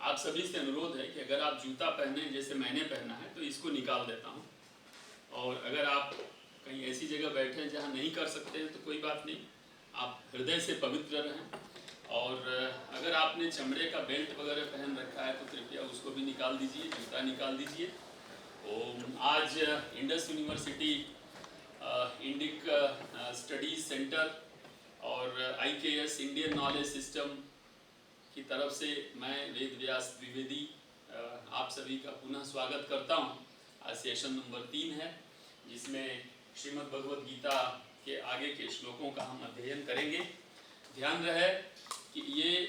आप सभी से अनुरोध है कि अगर आप जूता पहने जैसे मैंने पहना है तो इसको निकाल देता हूँ, और अगर आप कहीं ऐसी जगह बैठे हैं जहाँ नहीं कर सकते हैं तो कोई बात नहीं, आप हृदय से पवित्र रहें। और अगर आपने चमड़े का बेल्ट वगैरह पहन रखा है तो कृपया उसको भी निकाल दीजिए, जूता निकाल दीजिए। आज Indus university Indic studies centre और IKS इंडियन नॉलेज सिस्टम की तरफ से मैं वेद व्यास द्विवेदी आप सभी का पुनः स्वागत करता हूं। आज सेशन नंबर 3 है, जिसमें श्रीमद् भगवद गीता के आगे के श्लोकों का हम अध्ययन करेंगे। ध्यान रहे कि ये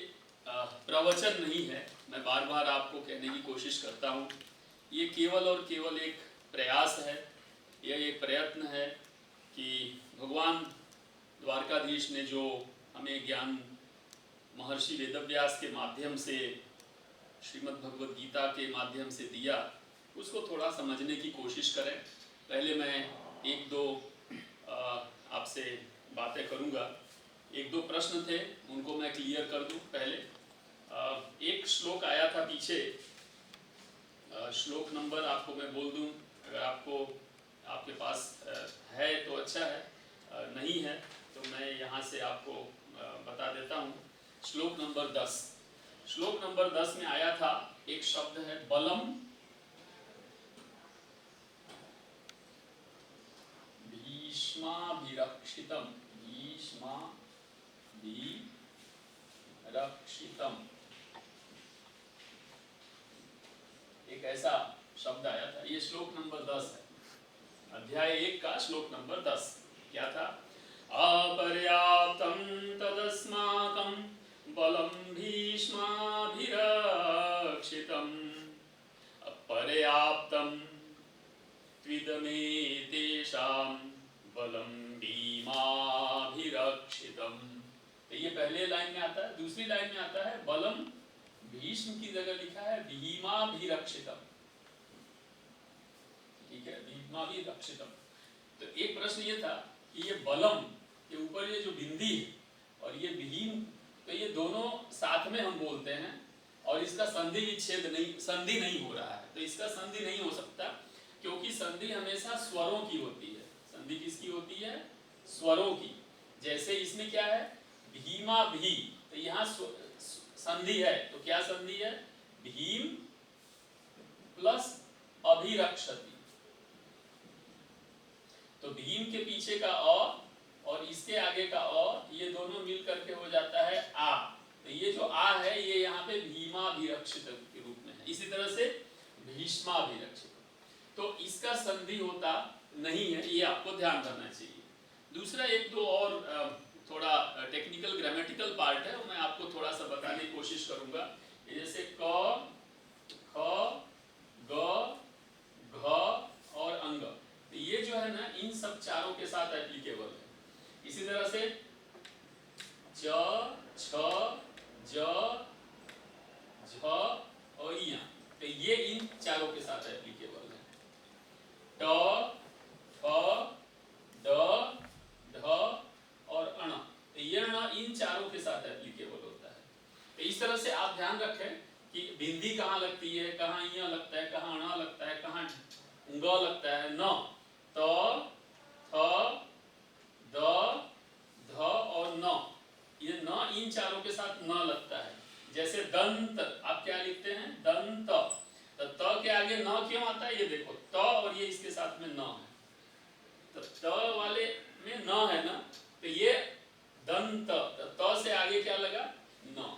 प्रवचन नहीं है, मैं बार बार आपको कहने की कोशिश करता हूँ, ये केवल और केवल एक प्रयास है, यह एक प्रयत्न है कि भगवान द्वारकाधीश ने जो हमें ज्ञान महर्षि वेदव्यास के माध्यम से, श्रीमद् भगवद गीता के माध्यम से दिया, उसको थोड़ा समझने की कोशिश करें। पहले मैं एक दो आपसे बातें करूंगा, एक दो प्रश्न थे उनको मैं क्लियर कर दूं। पहले एक श्लोक आया था पीछे, श्लोक नंबर आपको मैं बोल दूं, अगर आपके पास है तो अच्छा है, नहीं है तो मैं यहाँ से आपको बता देता हूँ। श्लोक नंबर 10, श्लोक नंबर 10 में आया था, एक शब्द है बलम भीष्माभिरक्षितम, भीष्माभिरक्षितम, एक ऐसा शब्द आया था। ये श्लोक नंबर 10 है, अध्याय 1 का श्लोक नंबर 10। क्या था? अपर्याप्तं तदस्माकं बलं भीष्माभिरक्षितम्, अपर्याप्तं त्विदमेतेषां बलं भीमाभिरक्षितम्। तो ये पहले लाइन में आता है। दूसरी लाइन में आता है बलम, भीष्म की जगह लिखा है भीमाभिरक्षितम्, ठीक है, भीष्माभिरक्षितम्। तो एक प्रश्न ये था कि ये बलम के ऊपर ये जो बिंदी है और ये भीम, तो ये दोनों साथ में हम बोलते हैं और इसका संधि विच्छेद नहीं, संधि नहीं हो रहा है। तो इसका संधि नहीं हो सकता, क्योंकि संधि हमेशा स्वरों की होती है। संधि किसकी होती है? स्वरों की। जैसे इसमें क्या है, भीमा भी, तो यहाँ संधि है, तो क्या संधि है? भीम प्लस अभिरक्षति। तो भीम के पीछे का अ और इसके आगे का अ, ये दोनों मिल करके हो जाता है आ। तो ये जो आ है ये यहाँ पे भीमाभिरक्षित के रूप में है। इसी तरह से भीष्माभिरक्षित, तो इसका संधि होता नहीं है, ये आपको ध्यान रखना चाहिए। दूसरा एक दो और थोड़ा टेक्निकल ग्रामेटिकल पार्ट है, मैं आपको थोड़ा सा बताने की कोशिश करूंगा। जैसे क, ख, ग, घ और अंग, ये जो है ना, इन सब चारों के साथ एप्लीकेबल है। इसी तरह से च, छ, ज, झ और या, तो ये इन चारों के साथ एप्लीकेबल है। ट, फ, द, ढ और अण, तो ये अण इन चारों के साथ एप्लीकेबल होता है। तो इस तरह से आप ध्यान रखें कि बिंदी कहाँ लगती है, कहाँ या लगता है, कहाँ अणा लगता है, कहाँ ग लगता है। न, त, थ, द, ध और न, ये न इन चारों के साथ न लगता है। जैसे दंत, आप क्या लिखते हैं? दंत, तो त के आगे न क्यों आता है? ये देखो, त और ये इसके साथ में न है, तो त वाले में न है ना, तो ये दंत, तो त से आगे क्या लगा? न।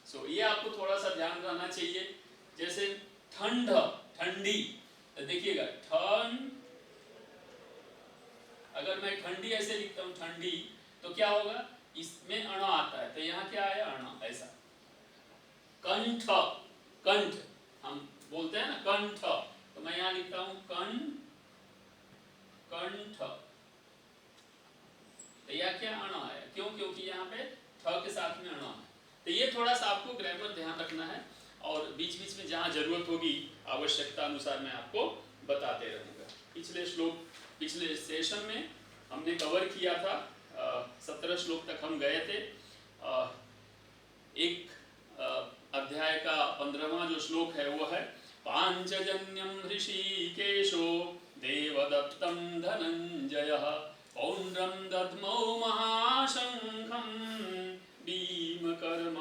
सो ये आपको थोड़ा सा ध्यान रहना चाहिए। जैसे ठंड, ठंडी, तो देखिएगा ठंड, अगर मैं ठंडी ऐसे लिखता हूँ ठंडी, तो क्या होगा? इसमें अण आता है, तो यहाँ क्या है? अण, ऐसा। कंठ, कंठ हम बोलते हैं ना, कंठ, तो मैं यहाँ लिखता हूँ कंठ, तो यह क्या? अण है। क्यों? क्योंकि यहाँ पे ठ के साथ में अण है। तो ये थोड़ा सा आपको ग्रामर ध्यान रखना है, और बीच बीच में जहाँ जरूरत होगी आवश्यकता अनुसार मैं आपको बताते रहूँगा। पिछले सेशन में हमने कवर किया था, 17 श्लोक तक हम गए थे। एक अध्याय का 15वां जो श्लोक है वो है पांचजन्यम ऋषिकेशो देवदत्तं धनंजयः पौंड्रं दद्मौ महाशंखं भीमकर्माविकोदरः।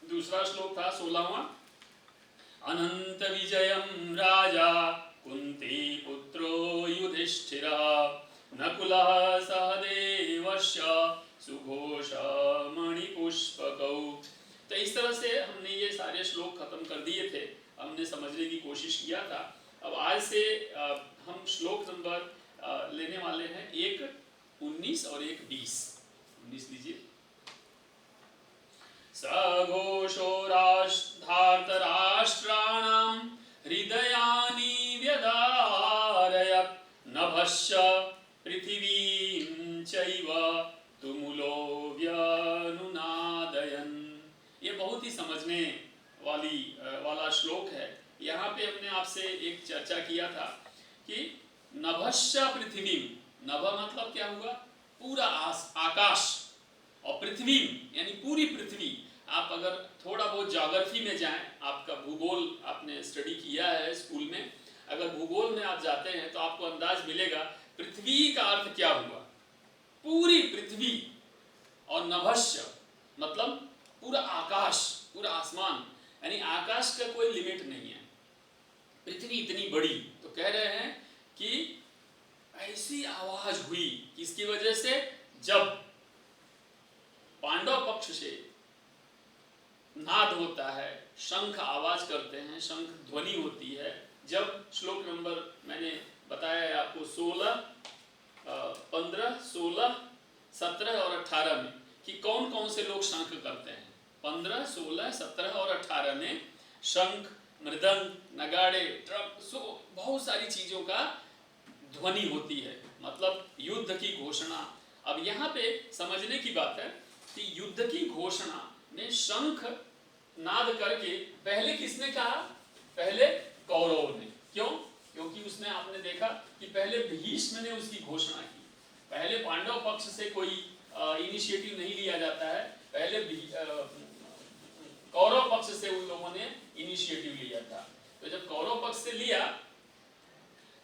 दूसरा श्लोक था 16वां अनंत विजयं राजा कुंती पुत्रो युधिष्ठिरः नकुलः सहदेवस्य सुघोषः मणिपुष्पकौ। तो इस तरह से हमने ये सारे श्लोक खत्म कर दिए थे, हमने समझने की कोशिश किया था। अब आज से हम श्लोक नंबर लेने वाले हैं एक 19 और एक 20। 19 लीजिए। सघोषो धार्तराष्ट्राणां हृदयानि व्यदारयत् नभश्च पृथिवीं चैव तुमुलो व्यनुनादयन्। ये बहुत ही समझने वाला श्लोक है। यहाँ पे हमने आपसे एक चर्चा किया था कि नभश्च पृथ्वी, नभ मतलब क्या हुआ? पूरा आकाश, और पृथ्वी यानी पूरी पृथ्वी। आप अगर थोड़ा बहुत ज्योग्राफी में जाएं, आपका भूगोल आपने स्टडी किया है स्कूल में, अगर भूगोल में आप जाते हैं तो आपको अंदाज मिलेगा पृथ्वी का अर्थ क्या हुआ? पूरी पृथ्वी। और नभश्च मतलब पूरा आकाश, पूरा आसमान, यानी आकाश का कोई लिमिट नहीं है। पृथ्वी इतनी बड़ी, तो कह रहे हैं कि ऐसी आवाज हुई किसकी वजह से? जब पांडव पक्ष से नाद होता है, शंख आवाज करते हैं, शंख ध्वनि होती है। जब श्लोक नंबर मैंने बताया है आपको 16, 15, 16, 17 और 18 में कि कौन कौन से लोग शंख करते हैं। 15, 16, 17 और 18 में शंख, मृदंग, नगाड़े, ट्रप, बहुत सारी चीजों का ध्वनि होती है, मतलब युद्ध की घोषणा। अब यहाँ पे समझने की बात है कि युद्ध की घोषणा ने शंख नाद करके पहले किसने कहा? पहले कौरव ने। क्यों? क्योंकि उसने, आपने देखा कि पहले भीष्म ने उसकी घोषणा की। पहले पांडव पक्ष से कोई इनिशिएटिव नहीं लिया जाता है, पहले कौरव पक्ष से उन लोगों ने इनिशिएटिव लिया था। तो जब कौरव पक्ष से लिया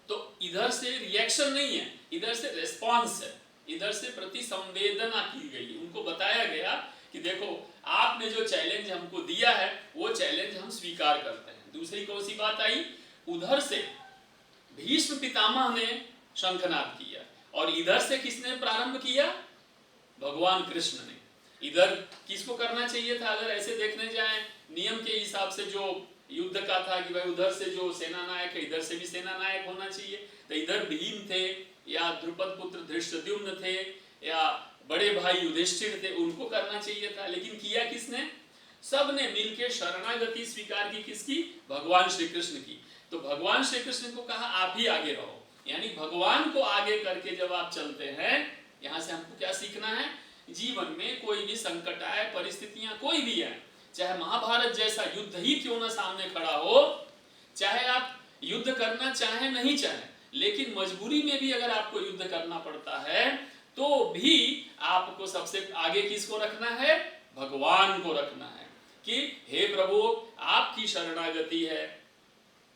तो इधर से रिएक्शन नहीं है, इधर से रेस्पॉन्स है, इधर से प्रतिसंवेदना की गई। उनको बताया गया कि देखो आपने जो चैलेंज हमको दिया है वो चैलेंज हम स्वीकार करते हैं। दूसरी कौन सी बात आई? उधर से भीष्म पितामह ने शंखनाद किया, और इधर से किसने प्रारंभ किया? भगवान कृष्ण ने। इधर किसको करना चाहिए था? अगर ऐसे देखने जाएं नियम के हिसाब से जो युद्ध का था कि भाई उधर से जो सेना नायक है इधर से भी सेना नायक होना चाहिए, तो इधर भीम थे या द्रुपद पुत्र धृष्टद्युम्न थे या बड़े भाई युधिष्ठिर थे, उनको करना चाहिए था। लेकिन किया किसने? सब ने मिलकर शरणागति स्वीकार की। किसकी? भगवान श्री कृष्ण की। तो भगवान श्री कृष्ण को कहा आप ही आगे रहो, यानी भगवान को आगे करके जब आप चलते हैं, यहाँ से हमको क्या सीखना है? जीवन में कोई भी संकट आए, परिस्थितियां कोई भी आए, चाहे महाभारत जैसा युद्ध ही क्यों ना सामने खड़ा हो, चाहे आप युद्ध करना चाहे नहीं चाहे, लेकिन मजबूरी में भी अगर आपको युद्ध करना पड़ता है तो भी आपको सबसे आगे किसको रखना है? भगवान को रखना है कि हे प्रभु आपकी शरणागति है,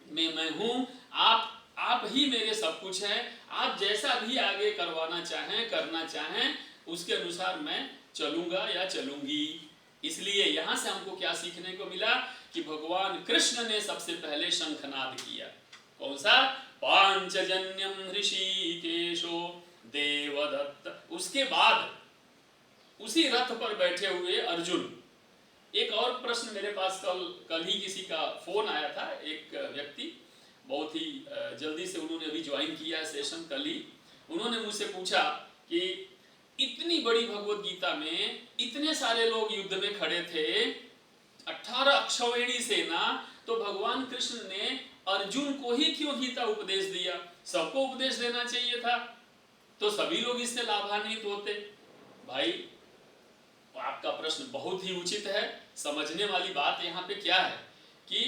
मैं हूं, आप ही मेरे सब कुछ हैं, आप जैसा भी आगे करवाना चाहें, करना चाहें, उसके अनुसार मैं चलूंगा या चलूंगी। इसलिए यहां से हमको क्या सीखने को मिला कि भगवान कृष्ण ने सबसे पहले शंखनाद किया। कौन सा? पांचजन्यम ऋषिकेशो देवदत्त। उसके बाद उसी रथ पर बैठे हुए अर्जुन। एक और प्रश्न मेरे पास कल ही किसी का फोन आया था, एक व्यक्ति, बहुत ही जल्दी से उन्होंने अभी ज्वाइन किया सेशन कल ही। उन्होंने मुझसे पूछा कि इतनी बड़ी भगवत गीता में इतने सारे लोग युद्ध में खड़े थे, 18 अक्षौहिणी सेना, तो भगवान कृष्ण ने अर्जुन को ही क्यों गीता उपदेश दिया? सबको उपदेश देना चाहिए था, तो सभी लोग इससे लाभान्वित होते। भाई आपका प्रश्न बहुत ही उचित है। समझने वाली बात यहाँ पे क्या है कि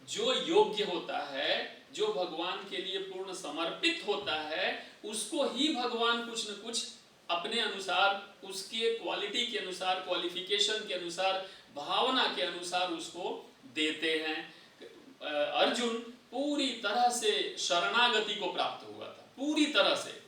जो योग्य होता है, जो भगवान के लिए पूर्ण समर्पित होता है, उसको ही भगवान कुछ न कुछ अपने अनुसार, उसके क्वालिटी के अनुसार, क्वालिफिकेशन के अनुसार भावना के अनुसार उसको देते हैं। अर्जुन पूरी तरह से शरणागति को प्राप्त हुआ था, पूरी तरह से।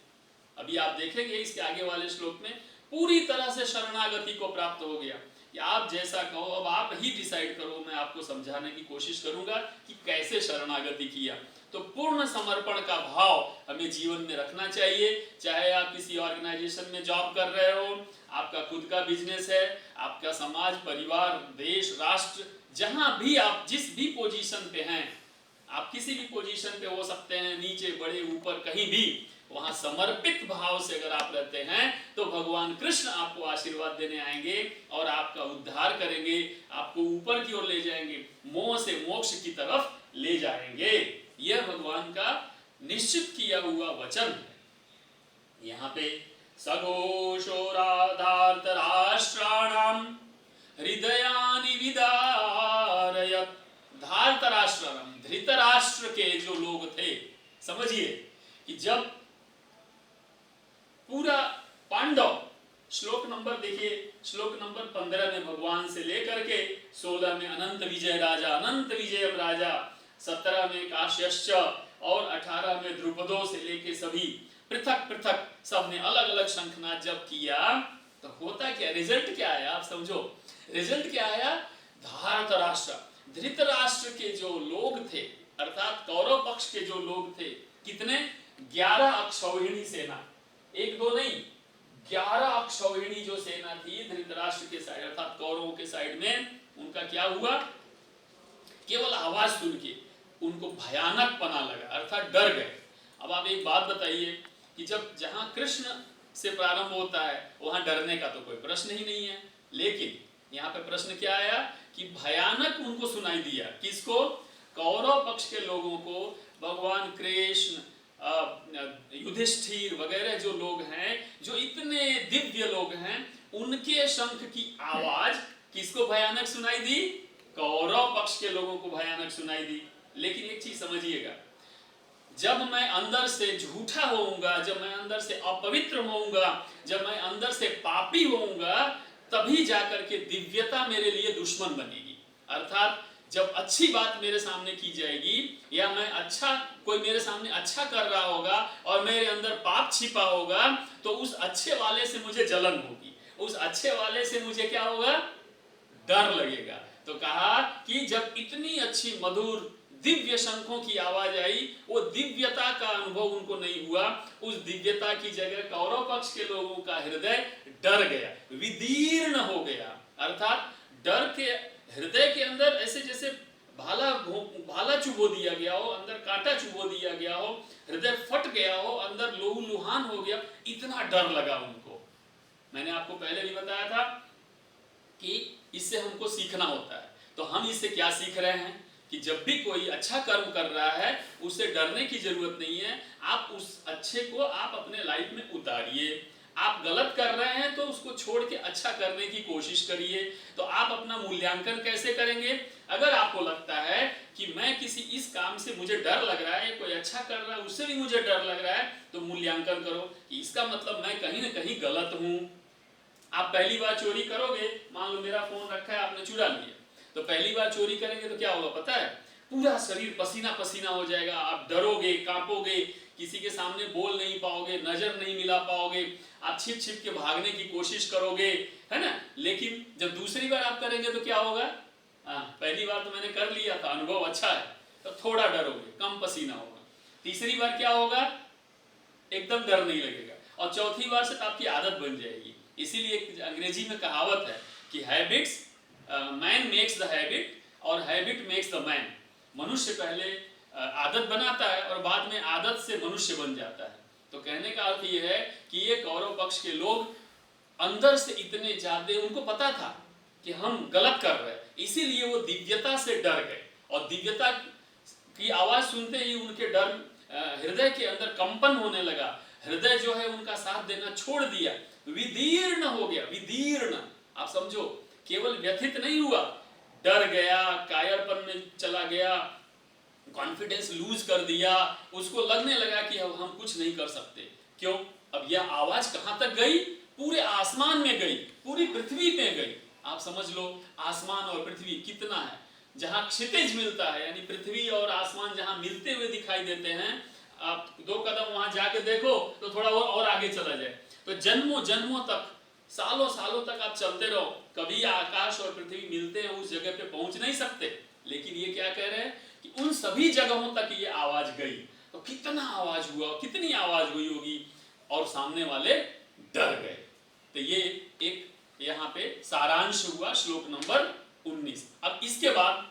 अभी आप देखेंगे इसके आगे वाले श्लोक में पूरी तरह से शरणागति को प्राप्त हो गया कि आप जैसा कहो, अब आप ही डिसाइड करो। मैं आपको समझाने की कोशिश करूंगा कि कैसे शरणागति किया। तो पूर्ण समर्पण का भाव हमें जीवन में रखना चाहिए। चाहे आप किसी ऑर्गेनाइजेशन में जॉब कर रहे हो, आपका खुद का बिजनेस है, आपका समाज, परिवार, देश, राष्ट्र, जहां भी आप जिस भी पोजीशन पे हैं, आप किसी भी पोजीशन पे हो सकते हैं, नीचे, बड़े, ऊपर, कहीं भी, वहां समर्पित भाव से अगर आप रहते हैं तो भगवान कृष्ण आपको आशीर्वाद देने आएंगे और आपका उद्धार करेंगे, आपको ऊपर की ओर ले जाएंगे, मोह से मोक्ष की तरफ ले जाएंगे। यह भगवान का निश्चित किया हुआ वचन है। यहाँ पे सघोषो धार्तराष्ट्राणाम हृदयानि विदारयत्। धार्तराष्ट्राणाम, धृतराष्ट्र के जो लोग थे, समझिए कि जब पूरा पांडव, श्लोक नंबर देखिए, श्लोक नंबर 15 में भगवान से लेकर के 16 में अनंत विजय राजा, अनंत विजयम राजा, 17 में काश्यश्च और 18 में द्रुपदों से लेके सभी पृथक पृथक सबने अलग अलग शंखनाद जब किया तो होता क्या, रिजल्ट क्या आया, आप समझो। रिजल्ट क्या आया? धार्तराष्ट्र, धृतराष्ट्र के जो लोग थे, अर्थात कौरव पक्ष के जो लोग थे, कितने? 11 अक्षौहिणी सेना, एक दो नहीं, 11 अक्षौहिणी जो सेना थी धृतराष्ट्र के साइड, अर्थात कौरवों के साइड में, उनका क्या हुआ? केवल आवाज सुन के उनको भयानक पना लगा, अर्थात डर गए। अब आप एक बात बताइए कि जब जहां कृष्ण से प्रारंभ होता है वहां डरने का तो कोई प्रश्न ही नहीं है, लेकिन यहाँ पे प्रश्न क्या आया कि भयानक उनको सुनाई दिया। किसको? कौरव पक्ष के लोगों को। भगवान कृष्ण, युधिष्ठिर वगैरह जो लोग हैं, जो इतने दिव्य लोग हैं, उनके शंख की आवाज किसको भयानक सुनाई दी? कौरव पक्ष के लोगों को भयानक सुनाई दी। लेकिन एक चीज समझिएगा, जब मैं अंदर से झूठा होऊंगा, जब मैं अंदर से अपवित्र होऊंगा, जब मैं अंदर से पापी होऊंगा, तभी जाकर के दिव्यता मेरे लिए दुश्मन बनेगी। अर्थात जब अच्छी बात मेरे सामने की जाएगी या मैं अच्छा, कोई मेरे सामने अच्छा कर रहा होगा और मेरे अंदर पाप छिपा होगा, तो उस अच्छे वाले से मुझे जलन होगी, उस अच्छे वाले से मुझे क्या होगा? डर लगेगा। तो कहा कि जब इतनी अच्छी मधुर दिव्य शंखों की आवाज आई, वो दिव्यता का अनुभव उनको नहीं हुआ। उस दिव्यता की जगह कौरव पक्ष के लोगों का हृदय डर गया, विदीर्ण हो गया। अर्थात डर के हृदय के अंदर ऐसे जैसे भाला चुबो दिया गया हो, अंदर कांटा चुबो दिया गया हो, हृदय फट गया हो, अंदर लहूलुहान हो गया, इतना डर लगा उनको। मैंने आपको पहले भी बताया था कि इससे हमको सीखना होता है। तो हम इससे क्या सीख रहे हैं कि जब भी कोई अच्छा कर्म कर रहा है उससे डरने की जरूरत नहीं है। आप उस अच्छे को आप अपने लाइफ में उतारिए। आप गलत कर रहे हैं तो उसको छोड़ के अच्छा करने की कोशिश करिए। तो आप अपना मूल्यांकन कैसे करेंगे? अगर आपको लगता है कि मैं किसी इस काम से मुझे डर लग रहा है, कोई अच्छा कर रहा है उससे भी मुझे डर लग रहा है, तो मूल्यांकन करो कि इसका मतलब मैं कहीं ना कहीं गलत हूं। आप पहली बार चोरी करोगे, मान लो मेरा फोन रखा है, आपने चुरा लिया, तो पहली बार चोरी करेंगे तो क्या होगा पता है? पूरा शरीर पसीना पसीना हो जाएगा, आप डरोगे, कांपोगे, किसी के सामने बोल नहीं पाओगे, नजर नहीं मिला पाओगे, आप छिप छिप के भागने की कोशिश करोगे, है ना। लेकिन जब दूसरी बार आप करेंगे तो क्या होगा? पहली बार तो मैंने कर लिया था, अनुभव अच्छा है, तो थोड़ा डरोगे, कम पसीना होगा। तीसरी बार क्या होगा? एकदम डर नहीं लगेगा। और चौथी बार से आपकी आदत बन जाएगी। इसीलिए अंग्रेजी में कहावत है कि habits, man makes the habit और हैबिट मेक्स द मैन। मनुष्य पहले आदत बनाता है और बाद में आदत से मनुष्य बन जाता है। तो कहने का अर्थ ये है कि ये कौरव पक्ष के लोग अंदर से इतने ज्यादा, उनको पता था कि हम गलत कर रहे हैं, इसीलिए वो दिव्यता से डर गए। और दिव्यता की आवाज सुनते ही उनके डर, हृदय के अंदर कंपन होने लगा, हृदय जो है उनका साथ देना छोड़ दिया, विदीर्ण हो गया। विदीर्ण, आप समझो, केवल व्यथित नहीं हुआ, डर गया, कायरपन में चला गया, कॉन्फिडेंस लूज कर दिया, उसको लगने लगा कि अब हम कुछ नहीं कर सकते। क्यों? अब यह आवाज कहां तक गई? पूरे आसमान में गई, पूरी पृथ्वी में गई। आप समझ लो आसमान और पृथ्वी कितना है, जहां क्षितिज मिलता है यानी पृथ्वी और आसमान जहां मिलते हुए दिखाई देते हैं, आप 2 कदम वहां जाके देखो तो थोड़ा और आगे चला जाए तो जन्मों जन्मों तक, सालों सालों तक आप चलते रहो, कभी आकाश और पृथ्वी मिलते हैं उस जगह पे पहुंच नहीं सकते। लेकिन ये क्या कह रहे हैं कि उन सभी जगहों तक ये आवाज गई, तो कितना आवाज हुआ, कितनी आवाज हुई होगी, और सामने वाले डर गए। तो ये एक यहाँ पे सारांश हुआ श्लोक नंबर 19। अब इसके बाद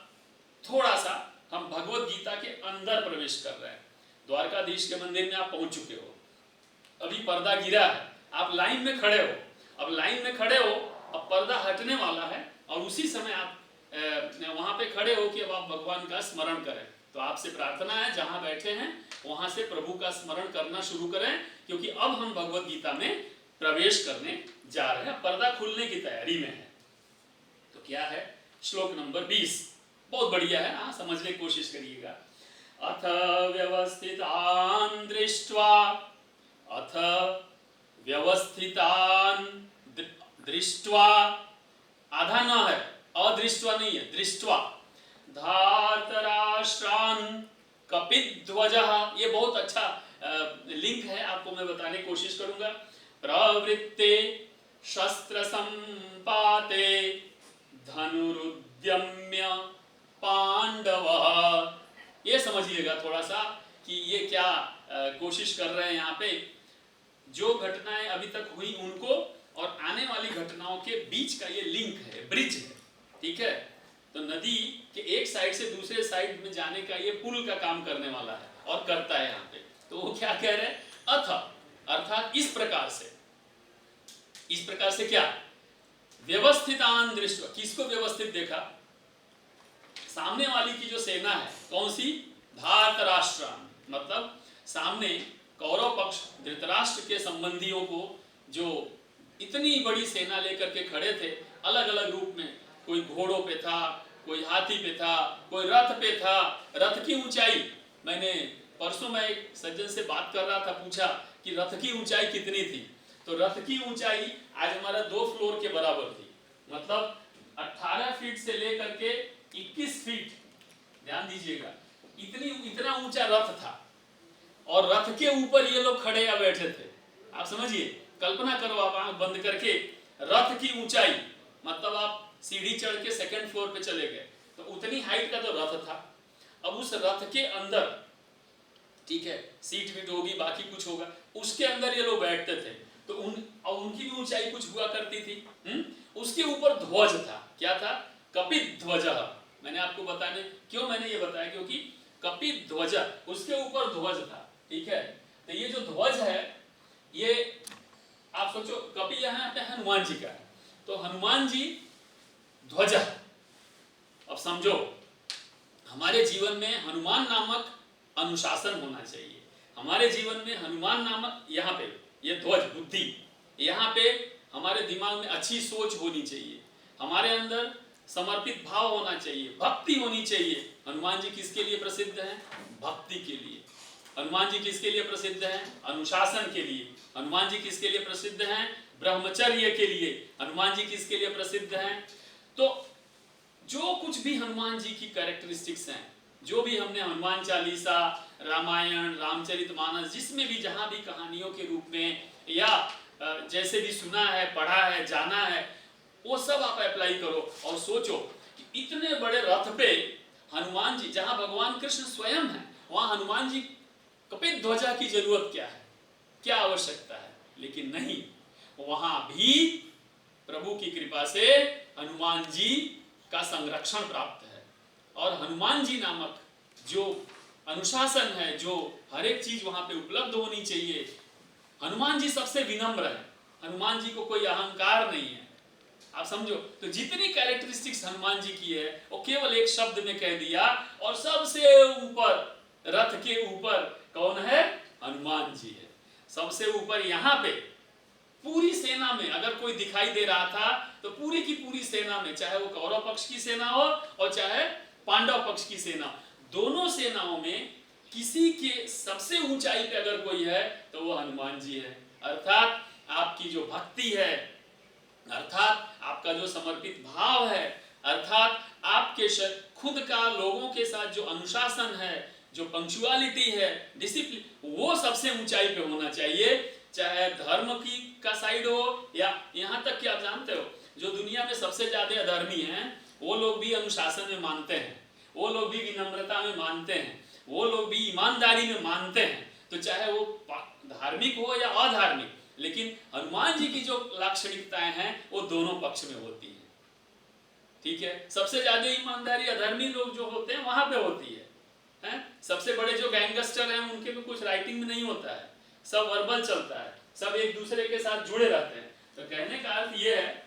थोड़ा सा हम भगवत गीता के अंदर प्रवेश कर रहे हैं। द्वारकाधीश के मंदिर में आप पहुंच चुके हो, अभी पर्दा गिरा है, आप लाइन में खड़े हो, अब लाइन में खड़े हो, अब पर्दा हटने वाला है और उसी समय आप वहां पे खड़े हो कि अब आप भगवान का स्मरण करें। तो आपसे प्रार्थना है जहां बैठे हैं वहां से प्रभु का स्मरण करना शुरू करें, क्योंकि अब हम भगवत गीता में प्रवेश करने जा रहे हैं, पर्दा खुलने की तैयारी में है। तो क्या है श्लोक नंबर 20, बहुत बढ़िया है, हाँ समझने की कोशिश करिएगा। अथ व्यवस्थितान् दृष्ट्वा, अथ व्यवस्थितान् दृष्ट्वा, आधा न है, अदृष्ट्वा नहीं है, दृष्ट्वा, धार्तराष्ट्रान् कपिध्वजः, ये बहुत अच्छा लिंक है, आपको मैं बताने की कोशिश करूंगा। प्रवृत्ते शस्त्र संपाते धनुरुद्यम्य पांडवः, ये समझिएगा थोड़ा सा कि ये क्या कोशिश कर रहे हैं यहाँ पे, जो घटनाएं अभी तक हुई उनको और आने वाली घटनाओं के बीच का ये लिंक है, ब्रिज है, ठीक है। तो नदी के एक साइड से दूसरे साइड में जाने का ये पुल का काम करने वाला है और करता है यहाँ पे। तो वो क्या कह रहे हैं, अथ अर्थात इस प्रकार से क्या, व्यवस्थितान् दृष्ट्वा, किसको व्यवस्थित देखा, सामने वाली की जो सेना है, कौन सी, धार्तराष्ट्रान्, मतलब सामने कौरव पक्ष धृतराष्ट्र के संबंधियों को, जो इतनी बड़ी सेना लेकर के खड़े थे अलग अलग रूप में, कोई घोड़ों पे था, कोई हाथी पे था, कोई रथ पे था। रथ की ऊंचाई, मैंने परसों में एक सज्जन से बात कर रहा था, पूछा कि रथ की ऊंचाई कितनी थी, तो रथ की ऊंचाई आज हमारा 2 फ्लोर के बराबर थी, मतलब 18 फीट से लेकर के 21 फीट, ध्यान दीजिएगा, इतना ऊंचा रथ था और रथ के ऊपर ये लोग खड़े या बैठे थे। आप समझिए, कल्पना करो आप आंख बंद करके, रथ की ऊंचाई, मतलब आप सीढ़ी चढ़ के 2nd फ्लोर पे चले गए, तो उतनी हाइट का तो रथ था। अब उस रथ के अंदर, ठीक है, सीट वीट होगी, बाकी कुछ होगा, उसके अंदर ये लोग बैठते थे, तो उनकी भी ऊंचाई कुछ हुआ करती थी। उसके ऊपर ध्वज था, क्या था, कपिध्वजः। मैंने आपको बताने क्यों मैंने ये बताया, क्योंकि कपिध्वज, उसके ऊपर ध्वज था, ठीक है। तो ये जो ध्वज है, ये आप सोचो, कपि यहाँ पे हनुमान जी का है, तो हनुमान जी ध्वज। अब समझो, हमारे जीवन में हनुमान नामक अनुशासन होना चाहिए, हमारे जीवन में हनुमान नामक, यहाँ पे ये ध्वज बुद्धि, यहाँ पे हमारे दिमाग में अच्छी सोच होनी चाहिए, हमारे अंदर समर्पित भाव होना चाहिए, भक्ति होनी चाहिए। हनुमान जी किसके लिए प्रसिद्ध हैं, भक्ति के लिए। हनुमान जी किसके लिए प्रसिद्ध हैं, अनुशासन के लिए। हनुमान जी किसके लिए प्रसिद्ध हैं, ब्रह्मचर्य के लिए। हनुमान जी किसके लिए प्रसिद्ध हैं, तो जो कुछ भी हनुमान जी की कैरेक्टरिस्टिक्स हैं, जो भी हमने हनुमान चालीसा, रामायण, रामचरितमानस, जिसमें भी जहां भी कहानियों के रूप में या जैसे भी सुना है, पढ़ा है, जाना है, वो सब आप अप्लाई करो और सोचो कि इतने बड़े रथ पे हनुमान जी, जहां भगवान कृष्ण स्वयं है, वहां हनुमान जी कपिध्वजा की जरूरत क्या है, क्या आवश्यकता है। लेकिन नहीं, वहां भी प्रभु की कृपा से हनुमान जी का संरक्षण प्राप्त है, और हनुमान जी नामक जो अनुशासन है, जो हर एक चीज वहां पे उपलब्ध होनी चाहिए। हनुमान जी सबसे विनम्र है, हनुमान जी को कोई अहंकार नहीं है, आप समझो। तो जितनी कैरेक्टरिस्टिक्स हनुमान जी की है, वो केवल एक शब्द में कह दिया, और सबसे ऊपर, रथ के ऊपर कौन है, हनुमान जी है सबसे ऊपर। यहाँ पे पूरी सेना में अगर कोई दिखाई दे रहा था, तो पूरी की पूरी सेना में, चाहे वो कौरव पक्ष की सेना हो और चाहे पांडव पक्ष की सेना, दोनों सेनाओं में किसी के सबसे ऊंचाई पे अगर कोई है तो वो हनुमान जी है। अर्थात आपकी जो भक्ति है, अर्थात आपका जो समर्पित भाव है, अर्थात आपके खुद का लोगों के साथ जो अनुशासन है, जो पंक्चुअलिटी है, डिसिप्लिन, वो सबसे ऊंचाई पे होना चाहिए। चाहे धर्म की का साइड हो या यहाँ तक कि आप जानते हो जो दुनिया में सबसे ज्यादा अधर्मी हैं वो लोग भी अनुशासन में मानते हैं, वो लोग भी विनम्रता में मानते हैं, वो लोग भी ईमानदारी में मानते हैं। तो चाहे वो धार्मिक हो या अधार्मिक, लेकिन हनुमान जी की जो लाक्षणिकताएं हैं वो दोनों पक्ष में होती है। ठीक है, सबसे ज्यादा ईमानदारी अधर्मी लोग जो होते हैं वहां पे होती है। सबसे बड़े जो गैंगस्टर हैं उनके भी कुछ राइटिंग में नहीं होता है, सब वर्बल चलता है, सब एक दूसरे के साथ जुड़े रहते हैं। तो कहने का अर्थ यह है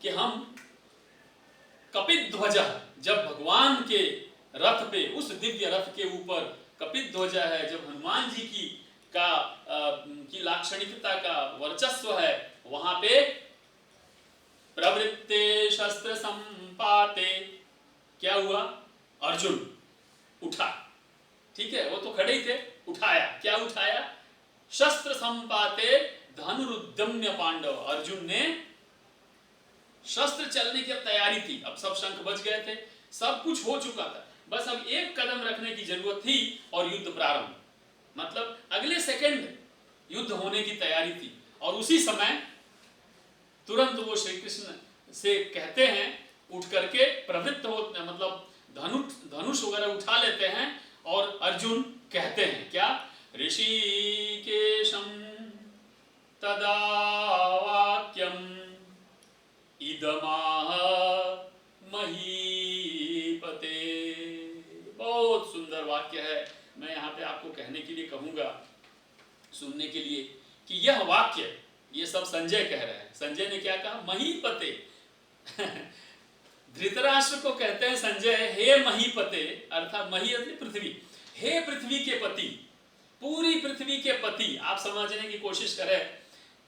कि हम कपिध्वजा, जब भगवान के रथ पे, उस दिव्य रथ के ऊपर कपिध्वजा है, जब हनुमान जी की लाक्षणिकता का वर्चस्व है, वहां पे प्रवृत्ते शस्त्र संपाते क्या हुआ, अर्जुन उठा। ठीक है, वो तो खड़े ही थे, उठाया। क्या उठाया, शस्त्र संपाते धनुरुद्यम्य पांडव। अर्जुन ने शस्त्र चलने की तैयारी थी, अब सब शंख बज गए थे, सब कुछ हो चुका था, बस अब एक कदम रखने की जरूरत थी और युद्ध प्रारंभ, मतलब अगले सेकंड युद्ध होने की तैयारी थी। और उसी समय तुरंत वो श्री कृष्ण से कहते हैं, उठ करके प्रवृत्त होते हैं, मतलब धनुष वगैरह उठा लेते हैं और अर्जुन कहते हैं क्या, ऋषिकेशं तदा वाक्यम इदमाह महीपते। बहुत सुंदर वाक्य है, मैं यहाँ पे आपको कहने के लिए कहूंगा, सुनने के लिए, कि यह वाक्य, ये सब संजय कह रहे हैं। संजय ने क्या कहा, महीपते। धृतराष्ट्र को कहते हैं संजय, हे महीपते, अर्थात मही पृथ्वी, हे पृथ्वी के पति, पूरी पृथ्वी के पति। आप समझने की कोशिश करें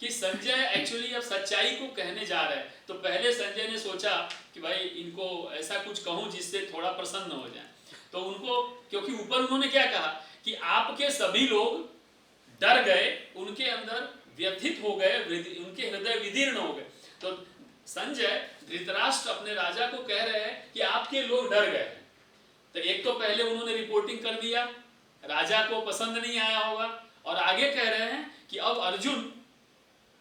कि संजय एक्चुअली अब सच्चाई को कहने जा रहे हैं। तो पहले संजय ने सोचा कि भाई इनको ऐसा कुछ कहूं जिससे थोड़ा प्रसन्न हो जाए, तो उनको, क्योंकि ऊपर उन्होंने क्या कहा कि आपके सभी लोग डर गए, उनके अंदर व्यथित हो गए, उनके हृदय विदीर्ण हो गए। तो संजय धृतराष्ट्र अपने राजा को कह रहे हैं कि आपके लोग डर गए। तो एक तो पहले उन्होंने रिपोर्टिंग कर दिया, राजा को पसंद नहीं आया होगा, और आगे कह रहे हैं कि अब अर्जुन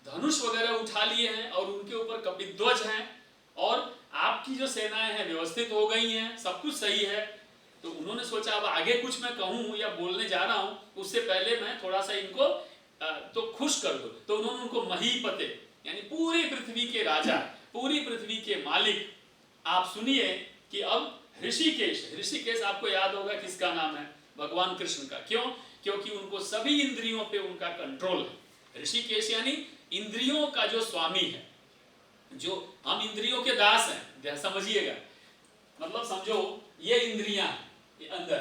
धनुष वगैरह उठा लिए हैं और उनके ऊपर कपिध्वज हैं, और आपकी जो सेनाएं हैं व्यवस्थित हो गई हैं, सब कुछ सही है। तो उन्होंने सोचा अब आगे कुछ मैं कहूं या बोलने जा रहा हूं, उससे पहले मैं थोड़ा सा इनको तो खुश कर दूं। तो उन्होंने उनको महीपते, यानी पूरी पृथ्वी के राजा, पूरी पृथ्वी के मालिक, आप सुनिए कि अब ऋषिकेश, ऋषिकेश आपको याद होगा किसका नाम है, भगवान कृष्ण का। क्यों, क्योंकि उनको सभी इंद्रियों पे उनका कंट्रोल है। ऋषिकेश यानी इंद्रियों का जो स्वामी है, जो हम इंद्रियों के दास हैं, समझिएगा, मतलब समझो ये इंद्रियां ये अंदर,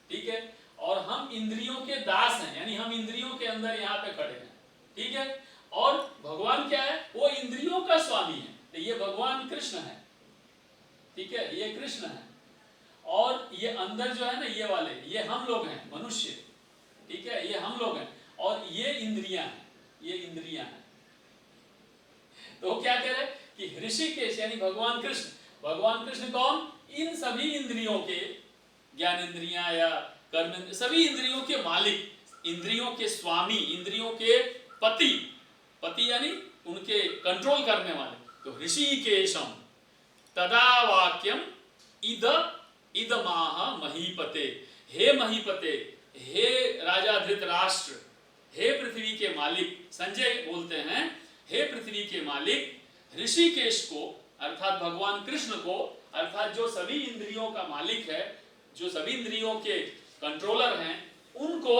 ठीक है, और हम इंद्रियों के दास हैं, यानी हम इंद्रियों के अंदर यहाँ पे खड़े हैं, ठीक है। और भगवान क्या है, वो इंद्रियों का स्वामी है, तो ये भगवान कृष्ण है, ठीक है, ये कृष्ण है। और ये अंदर जो है ना, ये वाले, ये हम लोग हैं, मनुष्य, ठीक है, ये हम लोग हैं, और ये इंद्रियां हैं, ये इंद्रियां हैं। तो क्या कह रहे कि ऋषिकेश यानी भगवान कृष्ण, भगवान कृष्ण कौन, इन सभी इंद्रियों के, ज्ञान इंद्रियां या कर्म, सभी इंद्रियों के मालिक, इंद्रियों के स्वामी, इंद्रियों के पति, पति यानी उनके कंट्रोल करने वाले। तो ऋषिकेशम तदा वाक्यम इदमाह महीपते, हे महीपते, हे राजा धृतराष्ट्र, हे पृथ्वी के मालिक। संजय बोलते हैं, हे पृथ्वी के मालिक, ऋषिकेश को अर्थात भगवान कृष्ण को, अर्थात जो सभी इंद्रियों का मालिक है, जो सभी इंद्रियों के कंट्रोलर हैं, उनको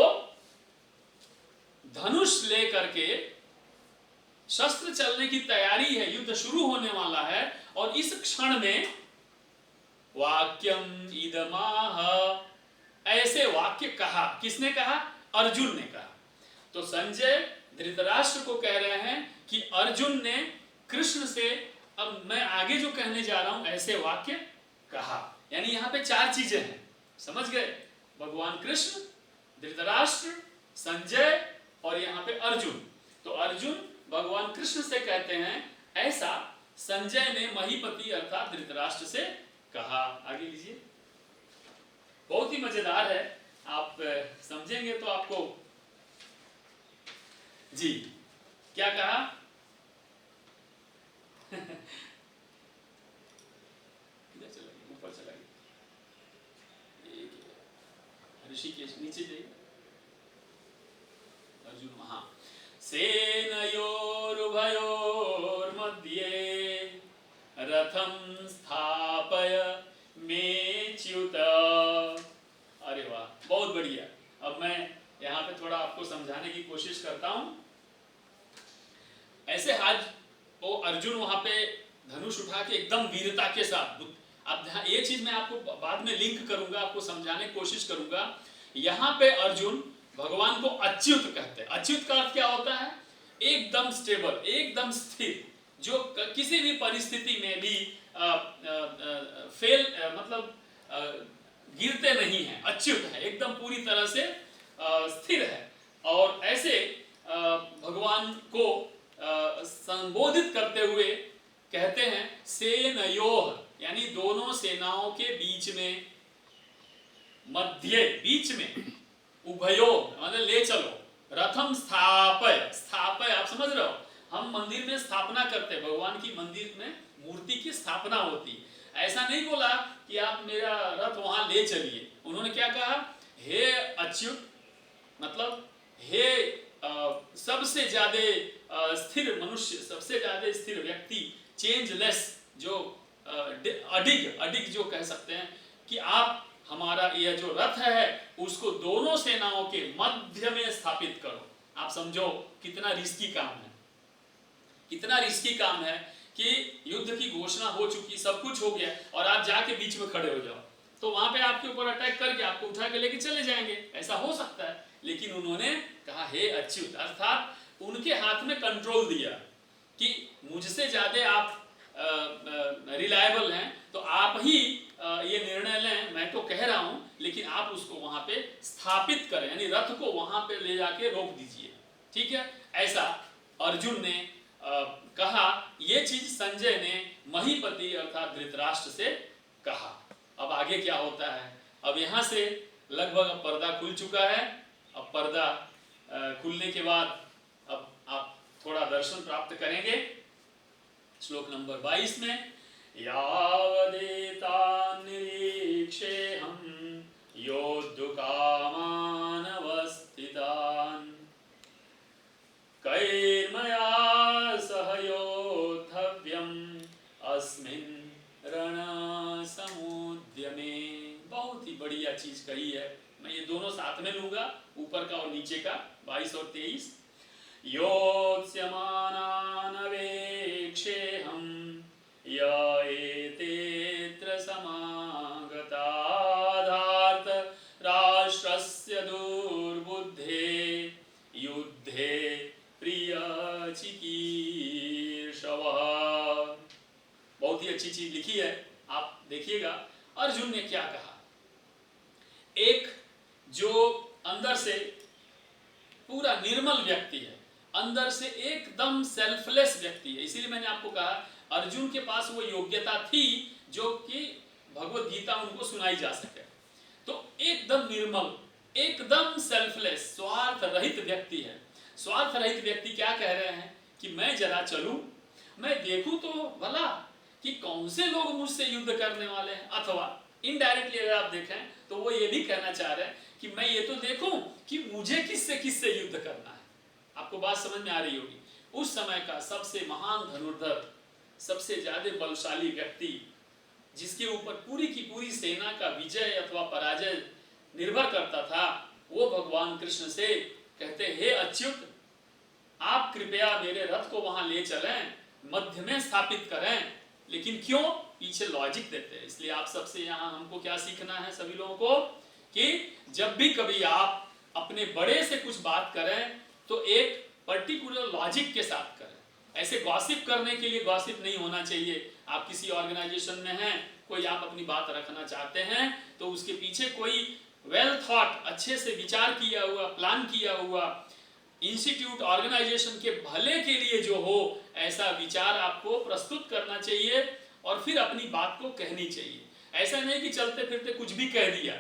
धनुष ले करके शस्त्र चलने की तैयारी है, युद्ध शुरू होने वाला है, और इस क्षण में वाक्यम इदमाह, ऐसे वाक्य कहा। किसने कहा, अर्जुन ने कहा। तो संजय धृतराष्ट्र को कह रहे हैं कि अर्जुन ने कृष्ण से, अब मैं आगे जो कहने जा रहा हूं ऐसे वाक्य कहा। यानी यहां पे चार चीजें हैं, समझ गए, भगवान कृष्ण, धृतराष्ट्र, संजय और यहां पे अर्जुन। तो अर्जुन भगवान कृष्ण से कहते हैं ऐसा संजय ने महीपति अर्थात धृतराष्ट्र से कहा। आगे लीजिए, बहुत ही मजेदार है, आप समझेंगे तो आपको। जी क्या कहा? किधर चला गया? ऊपर चला गया, ऋषिकेश नीचे जाइए। अर्जुन, हाँ, सेनयोरुभयोर्मध्ये रथं स्थापय मेच्युत। अरे वाह, बहुत बढ़िया। अब मैं यहाँ पे थोड़ा आपको समझाने की कोशिश करता हूं। ऐसे आज वो अर्जुन वहां पे धनुष उठा के एकदम वीरता के साथ, अब ये चीज मैं आपको बाद में लिंक करूंगा, आपको समझाने की कोशिश करूंगा। यहाँ पे अर्जुन भगवान को अच्युत कहते हैं। अच्युत का अर्थ क्या होता है? एकदम स्टेबल, एकदम स्थिर, जो किसी भी परिस्थिति में भी मतलब गिरते नहीं हैं, अच्युत है, एकदम पूरी तरह से स्थिर है। और ऐसे भगवान को संबोधित करते हुए कहते हैं सेनयोः, यानी दोनों सेनाओं के बीच में, मध्य बीच में, उभयो मतलब ले चलो, रथम स्थापय। स्थापय आप समझ रहे हो, हम मंदिर में स्थापना करते, भगवान की मंदिर में मूर्ति की स्थापना होती। ऐसा नहीं बोला कि आप मेरा रथ वहां ले चलिए। उन्होंने क्या कहा? हे अच्युत, मतलब हे सबसे ज्यादा स्थिर मनुष्य, सबसे ज्यादा स्थिर व्यक्ति, चेंजलेस, जो अडिग जो कह सकते हैं, कि आप हमारा यह जो रथ है उसको दोनों सेनाओं के मध्य में स्थापित करो। आप समझो कितना रिस्की काम है, कितना रिस्की काम है कि युद्ध की घोषणा हो चुकी, सब कुछ हो गया, और आप जाके बीच में खड़े हो जाओ, तो वहां पे आपके ऊपर अटैक करके आपको उठा के लेके चले जाएंगे, ऐसा हो सकता है। लेकिन उन्होंने कहा हे अच्युत, अर्थात उनके हाथ में कंट्रोल दिया कि मुझसे ज्यादा आप रिलायबल हैं, तो आप ही ये निर्णय लें, मैं तो कह रहा हूं, लेकिन आप उसको वहां पे स्थापित करें, यानी रथ को वहां पे ले जाके रोक दीजिए, ठीक है? ऐसा अर्जुन ने कहा। ये चीज संजय ने महीपति अर्थात धृतराष्ट्र से कहा। अब आगे क्या होता है? अब यहां से लगभग अब पर्दा खुल चुका है। अब पर्दा खुलने के बाद अब आप थोड़ा दर्शन प्राप्त करेंगे। श्लोक नंबर 22 में, यावदेतान् निरीक्षेऽहं योद्धुकामान् अवस्थितान् कैर्मया सह योद्धव्यम् अस्मिन् रणसमुद्यमे। बहुत ही बढ़िया चीज कही है। मैं ये दोनों साथ में लूंगा, ऊपर का और नीचे का, 22 और 23। योत्स्यमानान् अवेक्षेऽहं य एतेऽत्र समागताधार्त राष्ट्रस्य दुर्बुद्धे युद्धे प्रियचिकीर्षवः। बहुत ही अच्छी चीज लिखी है, आप देखिएगा अर्जुन ने क्या कहा। एक जो अंदर से पूरा निर्मल व्यक्ति है, अंदर से एकदम सेल्फलेस व्यक्ति है, इसीलिए मैंने आपको कहा अर्जुन के पास वो योग्यता थी जो कि भगवत गीता उनको सुनाई जा सके। तो एकदम निर्मल, एकदम सेल्फलेस, स्वार्थ रहित व्यक्ति है। स्वार्थ रहित व्यक्ति क्या कह रहे हैं कि मैं जरा चलूं, मैं देखूं तो भला कि कौन से लोग मुझसे युद्ध करने वाले हैं। अथवा इनडायरेक्टली अगर आप देखें तो वो ये भी कहना चाह रहे हैं कि मैं ये तो देखूं कि मुझे किससे किससे युद्ध करना है। आपको बात समझ में आ रही होगी। उस समय का सबसे महान धनुर्धर, सबसे ज्यादा बलशाली व्यक्ति, जिसके ऊपर पूरी की पूरी सेना का विजय अथवा पराजय निर्भर करता था, वो भगवान कृष्ण से कहते, हे अच्युत, आप कृपया मेरे रथ को वहां ले चलें, मध्य में स्थापित करें। लेकिन क्यों? पीछे लॉजिक देते हैं। इसलिए आप सबसे यहाँ हमको क्या सीखना है सभी लोगों को, कि जब भी कभी आप अपने बड़े से कुछ बात करें तो एक पर्टिकुलर लॉजिक के साथ करें। ऐसे गॉसिप करने के लिए गॉसिप नहीं होना चाहिए। आप किसी ऑर्गेनाइजेशन में हैं, कोई आप अपनी बात रखना चाहते हैं, तो उसके पीछे कोई वेल थॉट, अच्छे से विचार किया हुआ, प्लान किया हुआ इंस्टीट्यूट ऑर्गेनाइजेशन के भले के लिए जो हो, ऐसा विचार आपको प्रस्तुत करना चाहिए और फिर अपनी बात को कहनी चाहिए। ऐसा नहीं कि चलते फिरते कुछ भी कह दिया,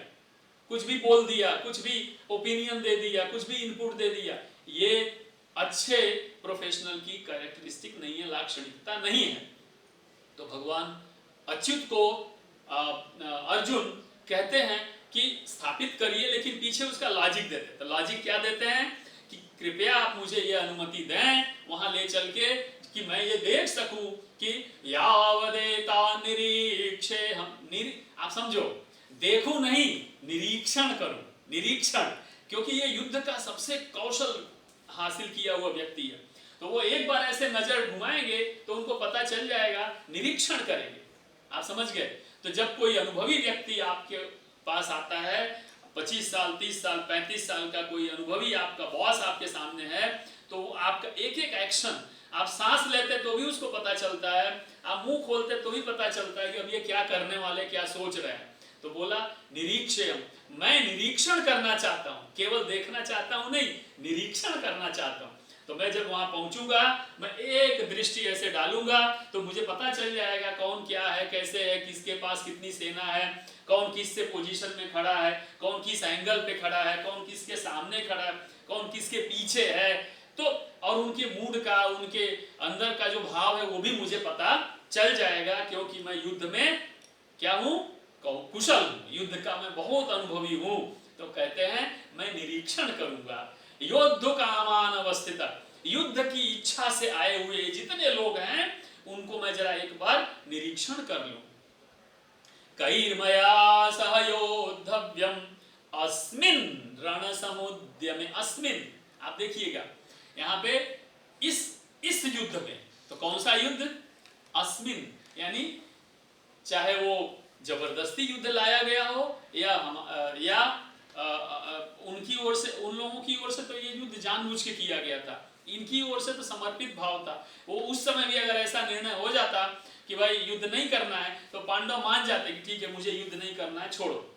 कुछ भी बोल दिया, कुछ भी ओपिनियन दे दिया, कुछ भी इनपुट दे दिया। ये अच्छे प्रोफेशनल की कैरेक्टरिस्टिक नहीं है, लाक्षणिकता नहीं है। तो भगवान अच्युत को अर्जुन कहते हैं कि स्थापित करिए, लेकिन पीछे उसका लॉजिक देते हैं। तो लॉजिक क्या देते हैं कि कृपया आप मुझे ये अनुमति दें वहां ले चल के कि मैं ये देख सकूं कि यावदेता निरीक्षे हम आप समझो, देखूं नहीं, निरीक्षण करूं, निरीक्षण, क्योंकि ये युद्ध का सबसे कौशल हासिल किया हुआ व्यक्ति है। तो वो एक बार ऐसे नजर घुमाएंगे तो उनको पता चल जाएगा, निरीक्षण करेंगे। आप समझ गए? तो जब कोई अनुभवी व्यक्ति आपके पास आता है, 25 साल 30 साल 35 साल का कोई अनुभवी आपका बॉस आपके सामने है, तो आपका एक एक एक्शन, आप सांस लेते तो भी उसको पता चलता है, आप मुंह खोलते तो भी पता चलता है कि अब ये क्या करने वाले, क्या सोच रहे हैं। तो बोला निरीक्षण, मैं निरीक्षण करना चाहता हूं, केवल देखना चाहता हूं नहीं, निरीक्षण करना चाहता हूं। तो मैं जब वहां पहुंचूंगा, मैं एक दृष्टि ऐसे डालूंगा तो मुझे पता चल जाएगा कौन क्या है, कैसे है, किसके पास कितनी सेना है, कौन किस से पोजीशन में खड़ा है, कौन किस एंगल पे खड़ा है, कौन किसके सामने खड़ा है, कौन किसके पीछे है। तो और उनके मूड का, उनके अंदर का जो भाव है वो भी मुझे पता चल जाएगा, क्योंकि मैं युद्ध में क्या हूं, कुशल हूं, युद्ध का मैं बहुत अनुभवी हूं। तो कहते हैं मैं निरीक्षण करूंगा। योद्धु कामान अवस्थित, युद्ध की इच्छा से आए हुए जितने लोग हैं उनको मैं जरा एक बार निरीक्षण कर लूं। कैर्मया सह योद्धव्यम अस्मिन रण समुद्यमे, अस्मिन, आप देखिएगा यहां पे इस युद्ध में, तो कौन सा युद्ध, अस्मिन, यानी चाहे वो जबरदस्ती युद्ध लाया गया हो या उनकी ओर से, उन लोगों की ओर से तो ये युद्ध जानबूझ के किया गया था, इनकी ओर से तो समर्पित भाव था। वो उस समय भी अगर ऐसा निर्णय हो जाता कि भाई युद्ध नहीं करना है, तो पांडव मान जाते कि ठीक है मुझे युद्ध नहीं करना है, छोड़ो।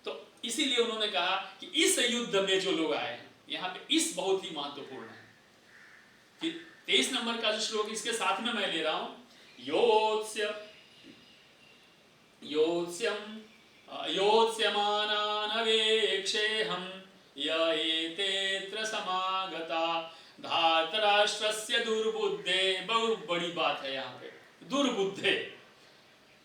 तो इसीलिए उन्होंने कहा कि इस युद्ध में जो लोग आए हैं, यहाँ पे इस बहुत ही महत्वपूर्ण है कि 23 नंबर का जो श्लोक इसके साथ में मैं ले रहा हूं, योत्स्यमानानवेक्षेऽहं य एतेऽत्र समागता धार्तराष्ट्रस्य दुर्बुद्धे। बहुत बड़ी बात है यहाँ पे, दुर्बुद्धे।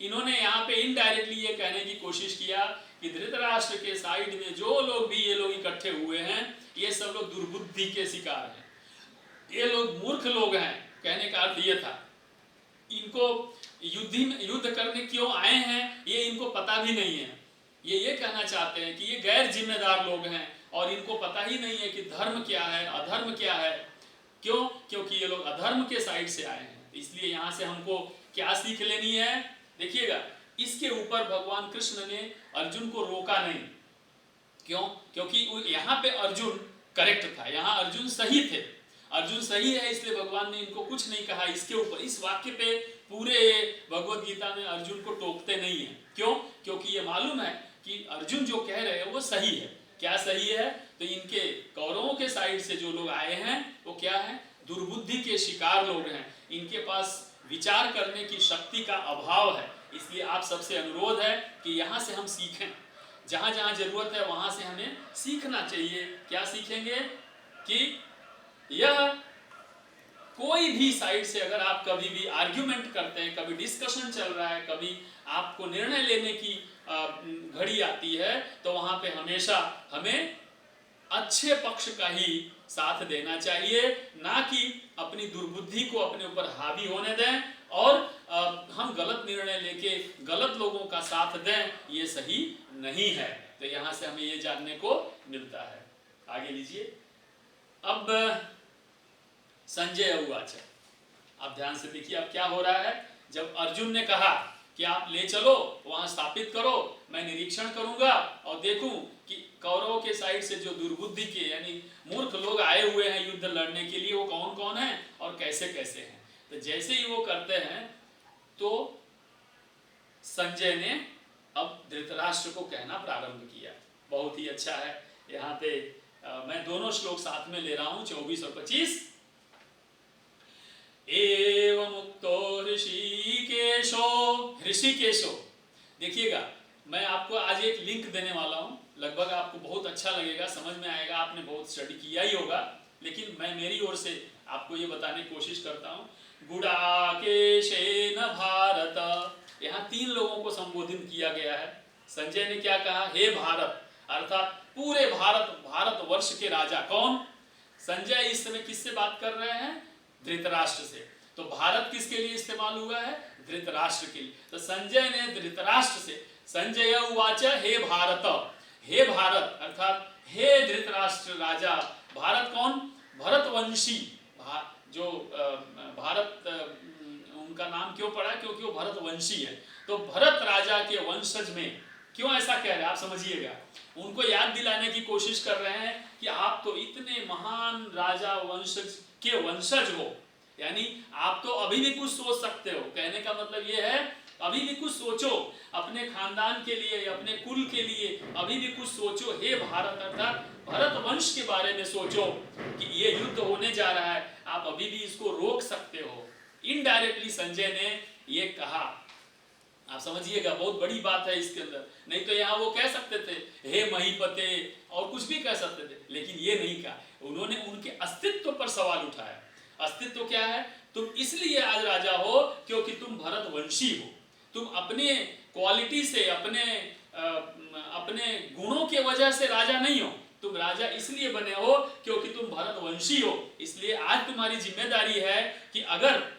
इन्होंने यहाँ पे इनडायरेक्टली ये कहने की कोशिश किया कि धृतराष्ट्र के साइड में जो लोग भी ये लोग इकट्ठे हुए हैं, ये सब लोग दुर्बुद्धि के शिकार हैं, ये लोग मूर्ख लोग हैं। कहने का अर्थ ये था, इनको युद्ध करने क्यों आए हैं ये इनको पता भी नहीं है। ये कहना चाहते हैं कि ये गैर जिम्मेदार लोग हैं और इनको पता ही नहीं है कि धर्म क्या है, अधर्म क्या है। क्यों? क्योंकि ये लोग अधर्म के साइड से आए हैं। इसलिए यहाँ से हमको क्या सीख लेनी है, देखिएगा, इसके ऊपर भगवान कृष्ण ने अर्जुन को रोका नहीं। क्यों? क्योंकि यहाँ पे अर्जुन करेक्ट था, यहाँ अर्जुन सही थे, अर्जुन सही है, इसलिए भगवान ने इनको कुछ नहीं कहा। इसके ऊपर, इस वाक्य पे पूरे भगवत गीता में अर्जुन को टोकते नहीं है। क्यों? क्योंकि ये मालूम है कि अर्जुन जो कह रहे हैं वो सही है। क्या सही है? तो इनके कौरवों के साइड से जो लोग आए हैं वो क्या है, दुर्बुद्धि के शिकार लोग हैं, इनके पास विचार करने की शक्ति का अभाव है। इसलिए आप सबसे अनुरोध है कि यहाँ से हम सीखें, जहाँ जहाँ जरूरत है वहाँ से हमें सीखना चाहिए। क्या सीखेंगे कि यह कोई भी साइड से अगर आप कभी भी आर्ग्यूमेंट करते हैं, कभी डिस्कशन चल रहा है, कभी आपको निर्णय लेने की घड़ी आती है, तो वहां पे हमेशा हमें अच्छे पक्ष का ही साथ देना चाहिए, ना कि अपनी दुर्बुद्धि को अपने ऊपर हावी होने दें और हम गलत निर्णय लेके गलत लोगों का साथ दें, ये सही नहीं है। तो यहाँ से हमें ये जानने को मिलता है। आगे लीजिए। अब संजय उवाच, आप ध्यान से देखिए अब क्या हो रहा है। जब अर्जुन ने कहा कि आप ले चलो वहां स्थापित करो, मैं निरीक्षण करूंगा और देखूं कि कौरवों के साइड से जो दुर्बुद्धि के यानी मूर्ख लोग आए हुए हैं युद्ध लड़ने के लिए, वो कौन कौन है और कैसे कैसे हैं। तो जैसे ही वो करते हैं तो संजय ने अब धृतराष्ट्र को कहना प्रारंभ किया। बहुत ही अच्छा है, यहाँ पे मैं दोनों श्लोक साथ में ले रहा हूं, 24 और 25। एवं मुक्तो ऋषिकेशो, ऋषिकेशो, देखिएगा मैं आपको आज एक लिंक देने वाला हूं, लगभग आपको बहुत अच्छा लगेगा, समझ में आएगा, आपने बहुत स्टडी किया ही होगा, लेकिन मैं मेरी ओर से आपको ये बताने की कोशिश करता हूं। गुडाकेशेन भारत, यहाँ 3 लोगों को संबोधित किया गया है। संजय ने क्या कहा? हे भारत, अर्थात पूरे भारतवर्ष के राजा। कौन? संजय इस समय किससे बात कर रहे हैं? धृतराष्ट्र से। तो भारत किसके लिए इस्तेमाल हुआ है? धृतराष्ट्र के लिए। तो संजय ने धृतराष्ट्र से, संजय उवाच हे भारत, हे भारत अर्थात हे धृतराष्ट्र राजा। भारत कौन? भरतवंशी, जो भारत उनका नाम क्यों पड़ा? क्योंकि वो भरतवंशी है। तो भरत राजा के वंशज में, क्यों ऐसा कह रहे हैं आप समझिएगा, उनको याद दिलाने की कोशिश कर रहे हैं कि आप तो इतने महान राजा वंशज के वंशज हो, यानी आप तो अभी भी कुछ सोच सकते हो। कहने का मतलब ये है अभी भी कुछ सोचो, अपने खानदान के लिए, अपने कुल के लिए अभी भी कुछ सोचो। हे भारत अर्थात भरत वंश के बारे में सोचो कि ये युद्ध होने जा रहा है, आप अभी भी इसको रोक सकते हो। इनडायरेक्टली संजय ने ये कहा, आप समझिएगा, बहुत बड़ी बात है इसके अंदर। नहीं तो यहाँ वो कह सकते थे हे महीपते और कुछ भी कह सकते थे, लेकिन ये नहीं कहा। उन्होंने उनके अस्तित्व पर सवाल उठाया। अस्तित्व क्या है? तुम इसलिए आज राजा हो क्योंकि तुम भरतवंशी हो। तुम अपने क्वालिटी से, अपने गुणों के वजह से राजा नहीं हो। तुम राजा इसलिए बने हो क्योंकि तुम भरतवंशी हो। इसलिए आज तुम्हारी जिम्मेदारी है कि अगर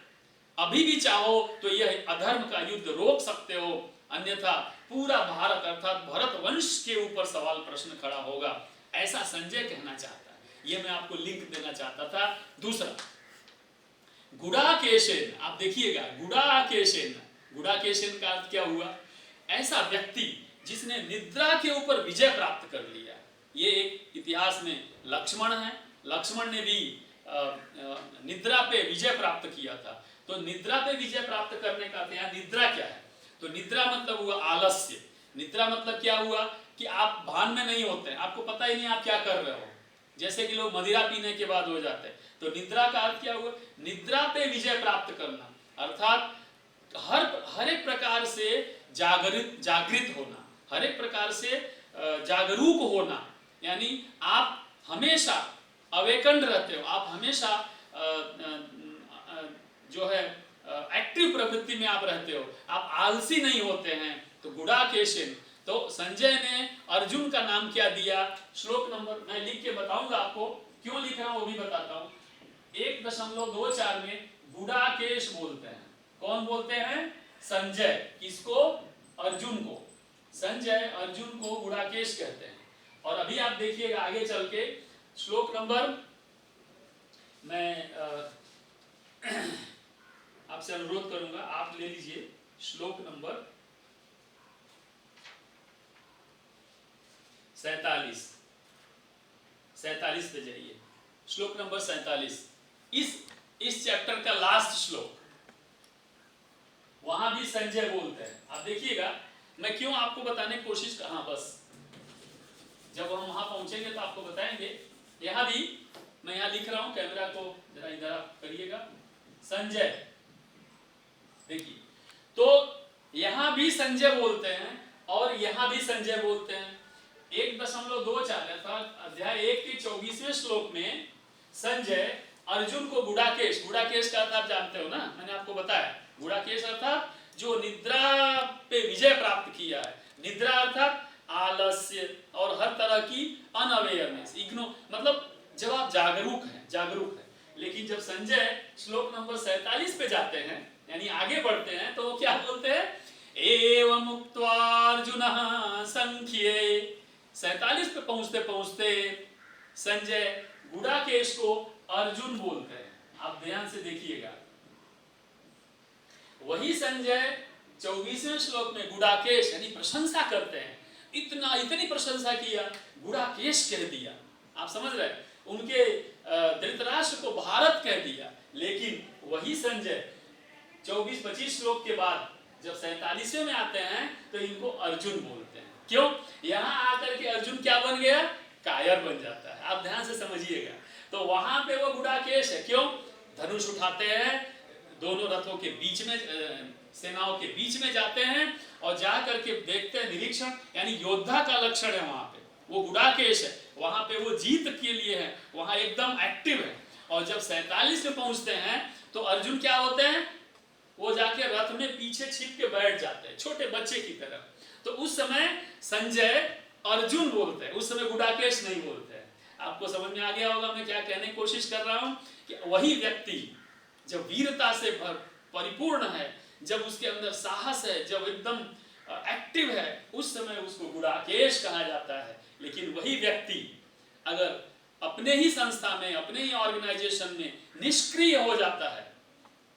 अभी भी चाहो तो यह अधर्म का युद्ध रोक सकते हो, अन्यथा पूरा भारत अर्थात भरत वंश के ऊपर सवाल प्रश्न खड़ा होगा। ऐसा संजय कहना चाहता है। यह मैं आपको लिंक देना चाहता था। दूसरा, गुडाकेशेन, आप देखिएगा गुडाकेशेन, गुडाकेशेन का अर्थ क्या हुआ? ऐसा व्यक्ति जिसने निद्रा के ऊपर विजय प्राप्त कर लिया। ये एक इतिहास में लक्ष्मण है, लक्ष्मण ने भी निद्रा पे विजय प्राप्त किया था। तो निद्रा पे विजय प्राप्त करने का यहाँ निद्रा क्या है? तो निद्रा मतलब हुआ आलस्य। निद्रा मतलब क्या हुआ कि आप भान में नहीं होते, आपको पता ही नहीं आप क्या कर रहे हो, जैसे कि लोग मदिरा पीने के बाद हो जाते हैं। तो निद्रा का अर्थ क्या हुआ? निद्रा पे विजय प्राप्त करना, अर्थात हर एक प्रकार से जागृत होना, हर एक प्रकार से जागरूक होना, यानी आप हमेशा अवेकन रहते हो, आप हमेशा जो है एक्टिव प्रवृत्ति में आप रहते हो, आप आलसी नहीं होते हैं। तो गुडाकेशन। तो संजय ने अर्जुन का नाम क्या दिया? श्लोक नंबर मैं लिख के बताऊंगा आपको, क्यों लिख रहा हूं वो भी बताता हूं। 1.24 में गुडाकेश बोलते हैं। कौन बोलते हैं? संजय। किसको? अर्जुन को। संजय अर्जुन को गुडाकेश कहते हैं। और अभी आप देखिएगा आगे चल के श्लोक नंबर, मैं आपसे अनुरोध करूंगा आप ले लीजिए श्लोक नंबर 47 पे जाइए। श्लोक नंबर 47 इस चैप्टर का लास्ट श्लोक, वहां भी संजय बोलते हैं। आप देखिएगा, मैं क्यों आपको बताने की कोशिश कर, हाँ बस जब हम वहां पहुंचेंगे तो आपको बताएंगे। यहां भी मैं यहां लिख रहा हूं, कैमरा को जरा इधर आप करिएगा। संजय, देखिए, तो यहां भी संजय बोलते हैं और यहां भी संजय बोलते हैं। 1.24 अर्थात अध्याय 1 के 24वें श्लोक में संजय अर्जुन को गुडाकेश, गुडाकेश का अर्थ आप जानते हो ना, मैंने आपको बताया। गुडाकेश अर्थात जो निद्रा पे विजय प्राप्त किया है। निद्रा अर्थात आलस्य और हर तरह की अनअवेयरनेस, इग्नो, मतलब जब आप जागरूक हैं। लेकिन जब संजय श्लोक नंबर 47 पे जाते हैं, यानी आगे बढ़ते हैं, तो वो क्या बोलते हैं? एवं मुक्त्वा अर्जुनः संख्ये। 47 पे पहुंचते पहुंचते संजय गुडाकेश को अर्जुन बोलते हैं। आप ध्यान से देखिएगा, वही संजय 24वें श्लोक में गुडाकेश यानी प्रशंसा करते हैं। इतनी प्रशंसा किया, गुडाकेश कह दिया। आप समझ रहे हैं? उनके धृतराष्ट्र को भारत कह दिया। लेकिन वही संजय 24-25 श्लोक के बाद जब 47वें में आते हैं तो इनको अर्जुन बोलते हैं। क्यों? यहां आकर के अर्जुन क्या बन गया? कायर बन जाता है। आप ध्यान से समझिएगा। तो वहां पे वो गुडाकेश है, क्यों? धनुष उठाते हैं, दोनों रथों के बीच में, सेनाओं के बीच में जाते हैं और जा करके देखते हैं, निरीक्षण, यानी योद्धा का लक्षण है वहां पे, वो गुडाकेश है। वहां पे वो जीत के लिए है, वहां एकदम एक्टिव है। और जब 47 में पहुंचते हैं तो अर्जुन क्या होते हैं, वो जाके रथ में पीछे छिप के बैठ जाते हैं, छोटे बच्चे की तरह। तो उस समय संजय अर्जुन बोलते हैं, उस समय गुडाकेश नहीं बोलते हैं। आपको समझ में आ गया होगा मैं क्या कहने की कोशिश कर रहा हूं, कि वही व्यक्ति जब वीरता से परिपूर्ण है, जब उसके अंदर साहस है, जब एकदम एक्टिव है, उस समय उसको गुडाकेश कहा जाता है। लेकिन वही व्यक्ति अगर अपने ही संस्था में, अपने ही ऑर्गेनाइजेशन में निष्क्रिय हो जाता है,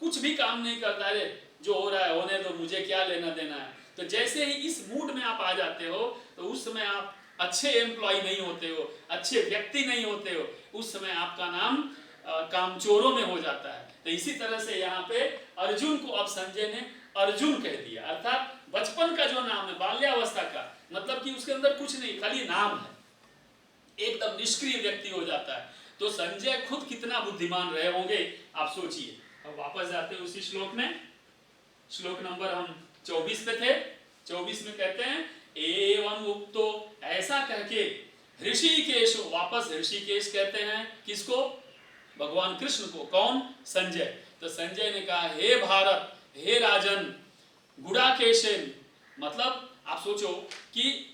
कुछ भी काम नहीं करता है, जो हो रहा है होने दो, मुझे क्या लेना देना है, तो जैसे ही इस मूड में आप आ जाते हो, तो उस समय आप अच्छे एम्प्लॉय नहीं होते हो, अच्छे व्यक्ति नहीं होते हो, उस समय आपका नाम कामचोरों में हो जाता है। तो इसी तरह से यहाँ पे अर्जुन को अब संजय ने अर्जुन कह दिया, अर्थात बचपन का जो नाम है, बाल्यावस्था का, मतलब कि उसके अंदर कुछ नहीं, खाली नाम है, एकदम निष्क्रिय व्यक्ति हो जाता है। तो संजय खुद कितना बुद्धिमान रहे होंगे, आप सोचिए। अब वापस जाते हैं उसी श्लोक में, श्लोक नंबर हम 24 पे थे। 24 में कहते हैं, एवं उक्तो, ऐसा कह के ऋषिकेश, वापस ऋषिकेश कहते हैं किसको? भगवान कृष्ण को। कौन? संजय। तो संजय ने कहा, हे भारत, हे राजन, गुडाकेशन, मतलब आप सोचो कि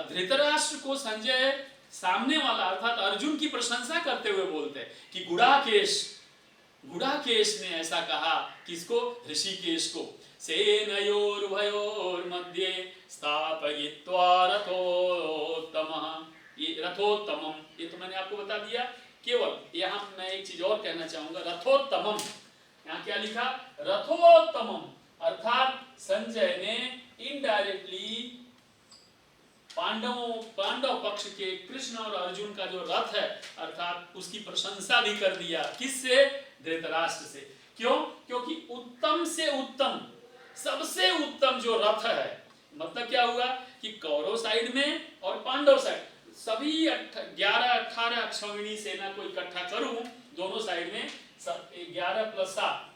धृतराष्ट्र को संजय सामने वाला अर्थात अर्जुन की प्रशंसा करते हुए बोलते हैं कि गुडाकेश, गुडाकेश ने ऐसा कहा, किसको? ऋषिकेश को। सेनयोर्भयोर मध्ये स्थापयित्वा रथोत्तमः, ये रथोत्तमम, ये तो मैंने आपको बता दिया। केवल यहाँ मैं एक चीज और कहना चाहूंगा, रथोत्तमम, यहाँ क्या लिखा? रथोत्तमम, अर्थात संजय ने इनडायरेक्टली पांडव पक्ष के कृष्ण और अर्जुन का जो रथ है, अर्थात उसकी प्रशंसा भी कर दिया। किससे? धृतराष्ट्र से। क्यों? क्योंकि उत्तम से उत्तम, सबसे उत्तम जो रथ है, मतलब क्या हुआ कि कौरव साइड में और पांडव साइड, सभी 11-18 अक्षौहिणी सेना को इकट्ठा करूं, दोनों साइड में 11 + 7,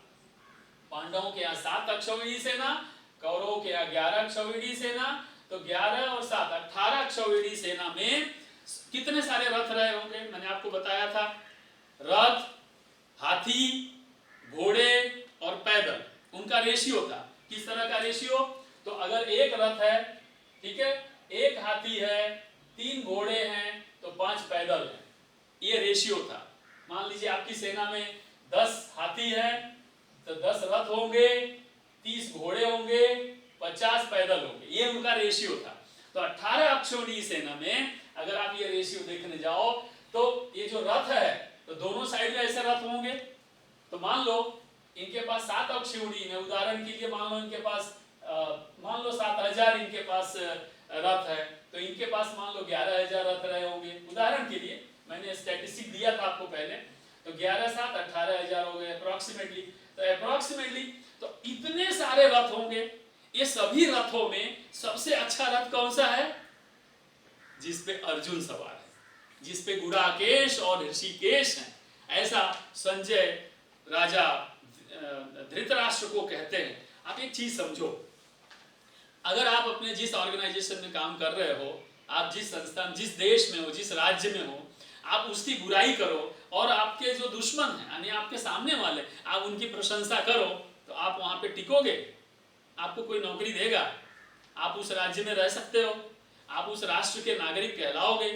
पांडवों के यहाँ 7 अक्षौहिणी सेना, कौरवों के यहाँ 11 अक्षौहिणी सेना, तो 11 और 7 18 अक्षौहिणी सेना में कितने सारे रथ रहे होंगे? मैंने आपको बताया था, रथ, हाथी, घोड़े और पैदल, उनका रेशियो था। किस तरह का रेशियो? तो अगर एक रथ है, ठीक है, एक हाथी है, 3 घोड़े हैं, तो 5 पैदल हैं, ये रेशियो था। मान लीजिए आपकी सेना में 10 हाथी है, तो 10 रथ होंगे, 30 घोड़े होंगे, 50 पैदल होंगे, ये उनका रेशियो था। तो 18 अक्षौहिणी सेना में अगर आप ये रेशियो देखने जाओ, तो ये जो रथ है, तो दोनों साइड में ऐसे रथ होंगे। तो मान लो इनके पास 7 अक्षौहिणी है, उदाहरण के लिए मान लो इनके पास मान लो 7000 इनके पास रथ है, तो इनके पास मान लो 11000 रथ रहे होंगे, उदाहरण के लिए। मैंने स्टैटिस्टिक दिया था आपको पहले, तो 11 + 7 18000 हो गए अप्रोक्सीमेटली। तो अप्रोक्सीमेटली तो इतने सारे रथ होंगे। ये सभी रथों में सबसे अच्छा रथ कौन सा है? जिसपे अर्जुन सवार है, जिसपे गुडाकेश और ऋषिकेश हैं। ऐसा संजय राजा धृतराष्ट्र को कहते हैं। आप एक चीज समझो, अगर आप अपने जिस ऑर्गेनाइजेशन में काम कर रहे हो, आप जिस संस्थान, जिस देश में हो, जिस राज्य में हो, आप उसकी बुराई करो और आपके जो दुश्मन हैं, यानी आपके सामने वाले, आप उनकी प्रशंसा करो, तो आप वहां पे टिकोगे? आपको कोई नौकरी देगा? आप उस राज्य में रह सकते हो? आप उस राष्ट्र के नागरिक कहलाओगे?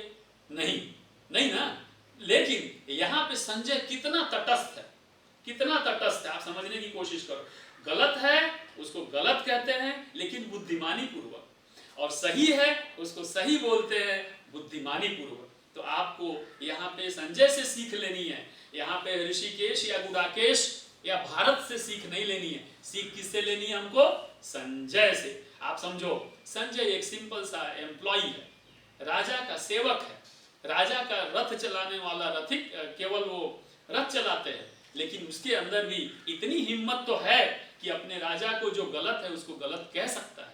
नहीं, नहीं ना। लेकिन यहाँ पे संजय कितना तटस्थ है, कितना तटस्थ है, आप समझने की कोशिश करो। गलत है उसको गलत कहते हैं, लेकिन बुद्धिमानी पूर्वक, और सही है उसको सही बोलते हैं बुद्धिमानी पूर्वक। तो आपको यहाँ पे संजय से सीख लेनी है, यहाँ पे ऋषिकेश या गुडाकेश या भारत से सीख नहीं लेनी है। सीख किससे लेनी है हमको? संजय से। आप समझो, संजय एक सिंपल सा एम्प्लॉई है, राजा का सेवक है, राजा का रथ चलाने वाला रथिक, केवल वो रथ चलाते हैं, लेकिन उसके अंदर भी इतनी हिम्मत तो है कि अपने राजा को जो गलत है उसको गलत कह सकता है।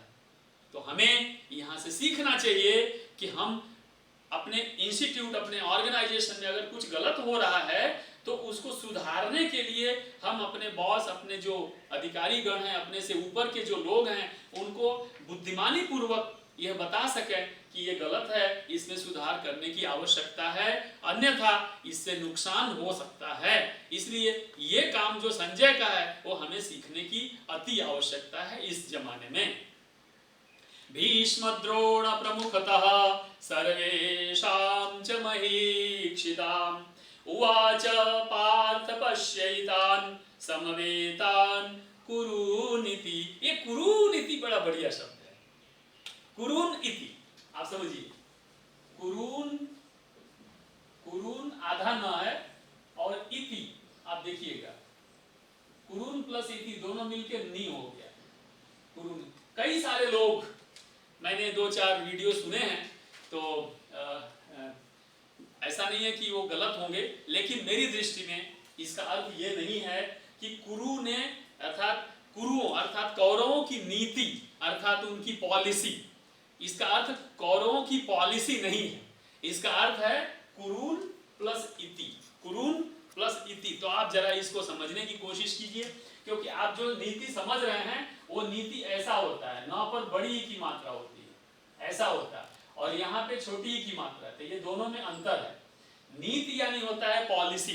तो हमें यहाँ से सीखना चाहिए कि हम अपने इंस्टीट्यूट, अपने ऑर्गेनाइजेशन में अगर कुछ गलत हो रहा है तो उसको सुधारने के लिए हम अपने बॉस, अपने जो अधिकारी गण हैं, अपने से ऊपर के जो लोग हैं, उनको बुद्धिमानी पूर्वक यह बता सके कि ये गलत है, इसमें सुधार करने की आवश्यकता है, अन्यथा इससे नुकसान हो सकता है। इसलिए ये काम जो संजय का है वो हमें सीखने की अति आवश्यकता है इस जमाने में। भीष्म द्रोण प्रमुखतः सर्वेषां च महीक्षिताम् उवाच पार्थ पश्यैतान् समवेतान् कुरूनिति। ये कुरूनिति बड़ा बढ़िया शब्द है, कुरून इति, आप समझिए। कुरून, कुरून आधा न है और इति आप देखिएगा, कुरून प्लस इति दोनों मिलकर नी हो गया कुरून। कई सारे लोग, मैंने 2-4 वीडियो सुने हैं, तो ऐसा नहीं है कि वो गलत होंगे, लेकिन मेरी दृष्टि में इसका अर्थ ये नहीं है कि कुरु ने अर्थात कुरुओं अर्थात कौरवों की नीति अर्थात उनकी पॉलिसी, इसका अर्थ कौरवों की पॉलिसी नहीं है, इसका अर्थ है कुरून प्लस इति, कुरून प्लस इति। तो आप जरा इसको समझने की कोशिश कीजिए, क्योंकि आप जो नीति समझ रहे हैं वो नीति ऐसा होता है, न पर बड़ी ई की मात्रा होती है, ऐसा होता है, और यहाँ पे छोटी ई की मात्रा, तो ये दोनों में अंतर है। नीति यानी होता है पॉलिसी,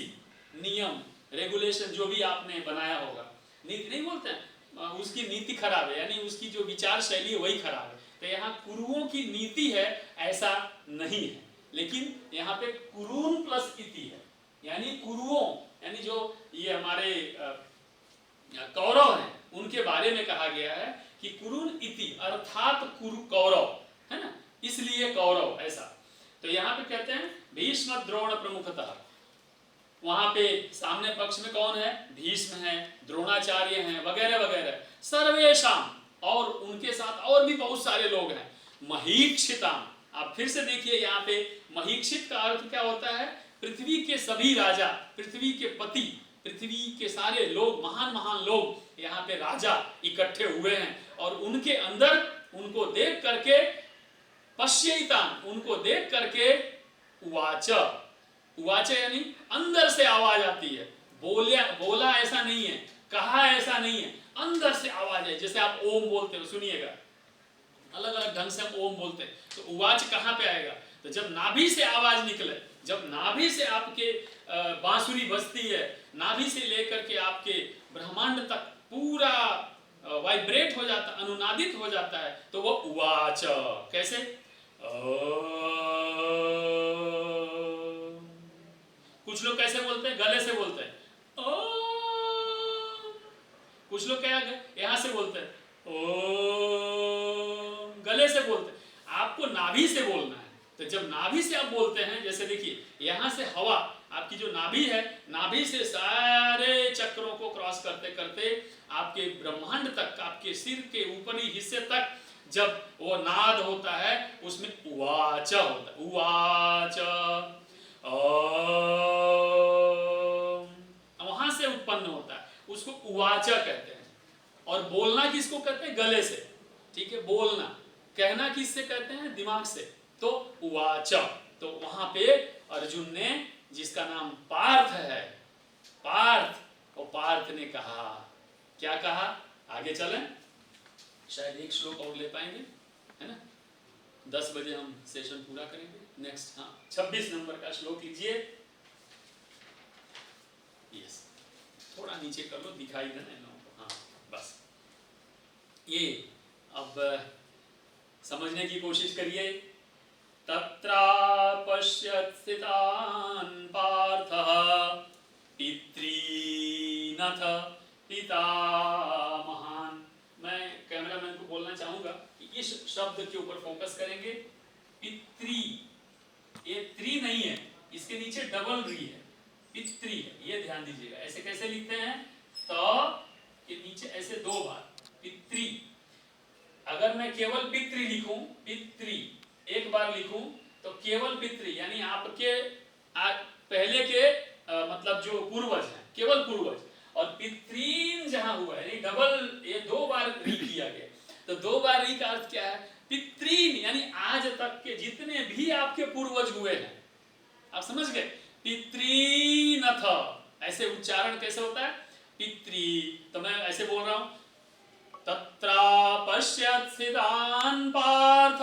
नियम, रेगुलेशन, जो भी आपने बनाया होगा। नीति नहीं बोलते हैं उसकी नीति खराब है, यानी उसकी जो विचार शैली है वही खराब है। तो यहाँ कुरुओं की नीति है ऐसा नहीं है, लेकिन यहाँ पे कुरून प्लस इति है, यानी कुरुओं यानी जो ये हमारे कौरव हैं उनके बारे में कहा गया है कि कुरून इति अर्थात कुरु कौरव है ना, इसलिए कौरव ऐसा। तो यहाँ पे कहते हैं भीष्म द्रोण प्रमुखतः, वहां पे सामने पक्ष में कौन है? भीष्म है, द्रोणाचार्य हैं, वगैरह वगैरह, सर्वेशाम, और उनके साथ और भी बहुत सारे लोग हैं। महीक्षिताम, आप फिर से देखिए यहाँ पे महीक्षित का अर्थ क्या होता है? पृथ्वी के सभी राजा, पृथ्वी के पति, पृथ्वी के सारे लोग, महान महान लोग यहाँ पे राजा इकट्ठे हुए हैं, और उनके अंदर उनको देख करके पश्यैतान, उनको देख करके उवाच, उवाच यानी अंदर से आवाज आती है, बोला ऐसा नहीं है, कहा ऐसा नहीं है, अंदर से आवाज है। जैसे आप ओम बोलते हो, सुनिएगा अलग अलग ढंग से हम ओम बोलते हैं, तो उवाच कहाँ पे आएगा? तो जब नाभि से आवाज निकले, जब नाभि से आपके बांसुरी बजती है, नाभि से लेकर के आपके ब्रह्मांड तक पूरा वाइब्रेट हो जाता, अनुनादित हो जाता है, तो वो उवाच। कैसे? कुछ लोग कैसे बोलते हैं? गले से बोलते हैं, कुछ लोग क्या यहां से बोलते हैं, गले से बोलते हैं। आपको नाभि से बोलना है। तो जब नाभि से आप बोलते हैं, जैसे देखिए यहां से हवा, आपकी जो नाभि है, नाभि से सारे चक्रों को क्रॉस करते करते आपके ब्रह्मांड तक, आपके सिर के ऊपरी हिस्से तक जब वो नाद होता है, उसमें उवाच होता है, उवाच, वहां से उत्पन्न होता है, उसको उवाच कहते हैं। और बोलना किसको कहते हैं? गले से, ठीक है। बोलना, कहना किससे कहते हैं? दिमाग से। तो उवाच, तो वहां पे अर्जुन ने, जिसका नाम पार्थ है, पार्थ, और पार्थ ने कहा, क्या कहा? आगे चलें, शायद एक श्लोक और ले पाएंगे, है ना। 10 बजे हम सेशन पूरा करेंगे। नेक्स्ट, हाँ, 26 नंबर का श्लोक लीजिए। यस, थोड़ा नीचे कर लो, दिखाई दे ना लोगों को। हाँ, बस ये अब समझने की कोशिश करिए। तत्रा पश्यत् स्थितान् पार्थः पितॄनथ पितामहान्। मैं कैमरामैन को बोलना चाहूंगा कि इस शब्द के ऊपर फोकस करेंगे। पितृ, ये त्री नहीं है, इसके नीचे डबल री है, पितृ है, ये ध्यान दीजिएगा। ऐसे कैसे लिखते हैं? त के नीचे ऐसे 2 बार पितृ। अगर मैं केवल पितृ लिखूं, पितृ एक बार लिखूं, तो केवल पितृ यानी आपके पहले के मतलब जो पूर्वज हैं, केवल पूर्वज। और पितृन जहां हुआ है, यानी डबल, ये 2 बार री किया गया। तो 2 बार री का अर्थ क्या है? पितृन, यानी आज तक के जितने भी आपके पूर्वज हुए हैं, आप समझ गए? पितृनथ, ऐसे उच्चारण कैसे होता है? पितृ, तो मैं ऐसे बोल रहा हूं, तत्रा पश्यत् स्थितान् पार्थ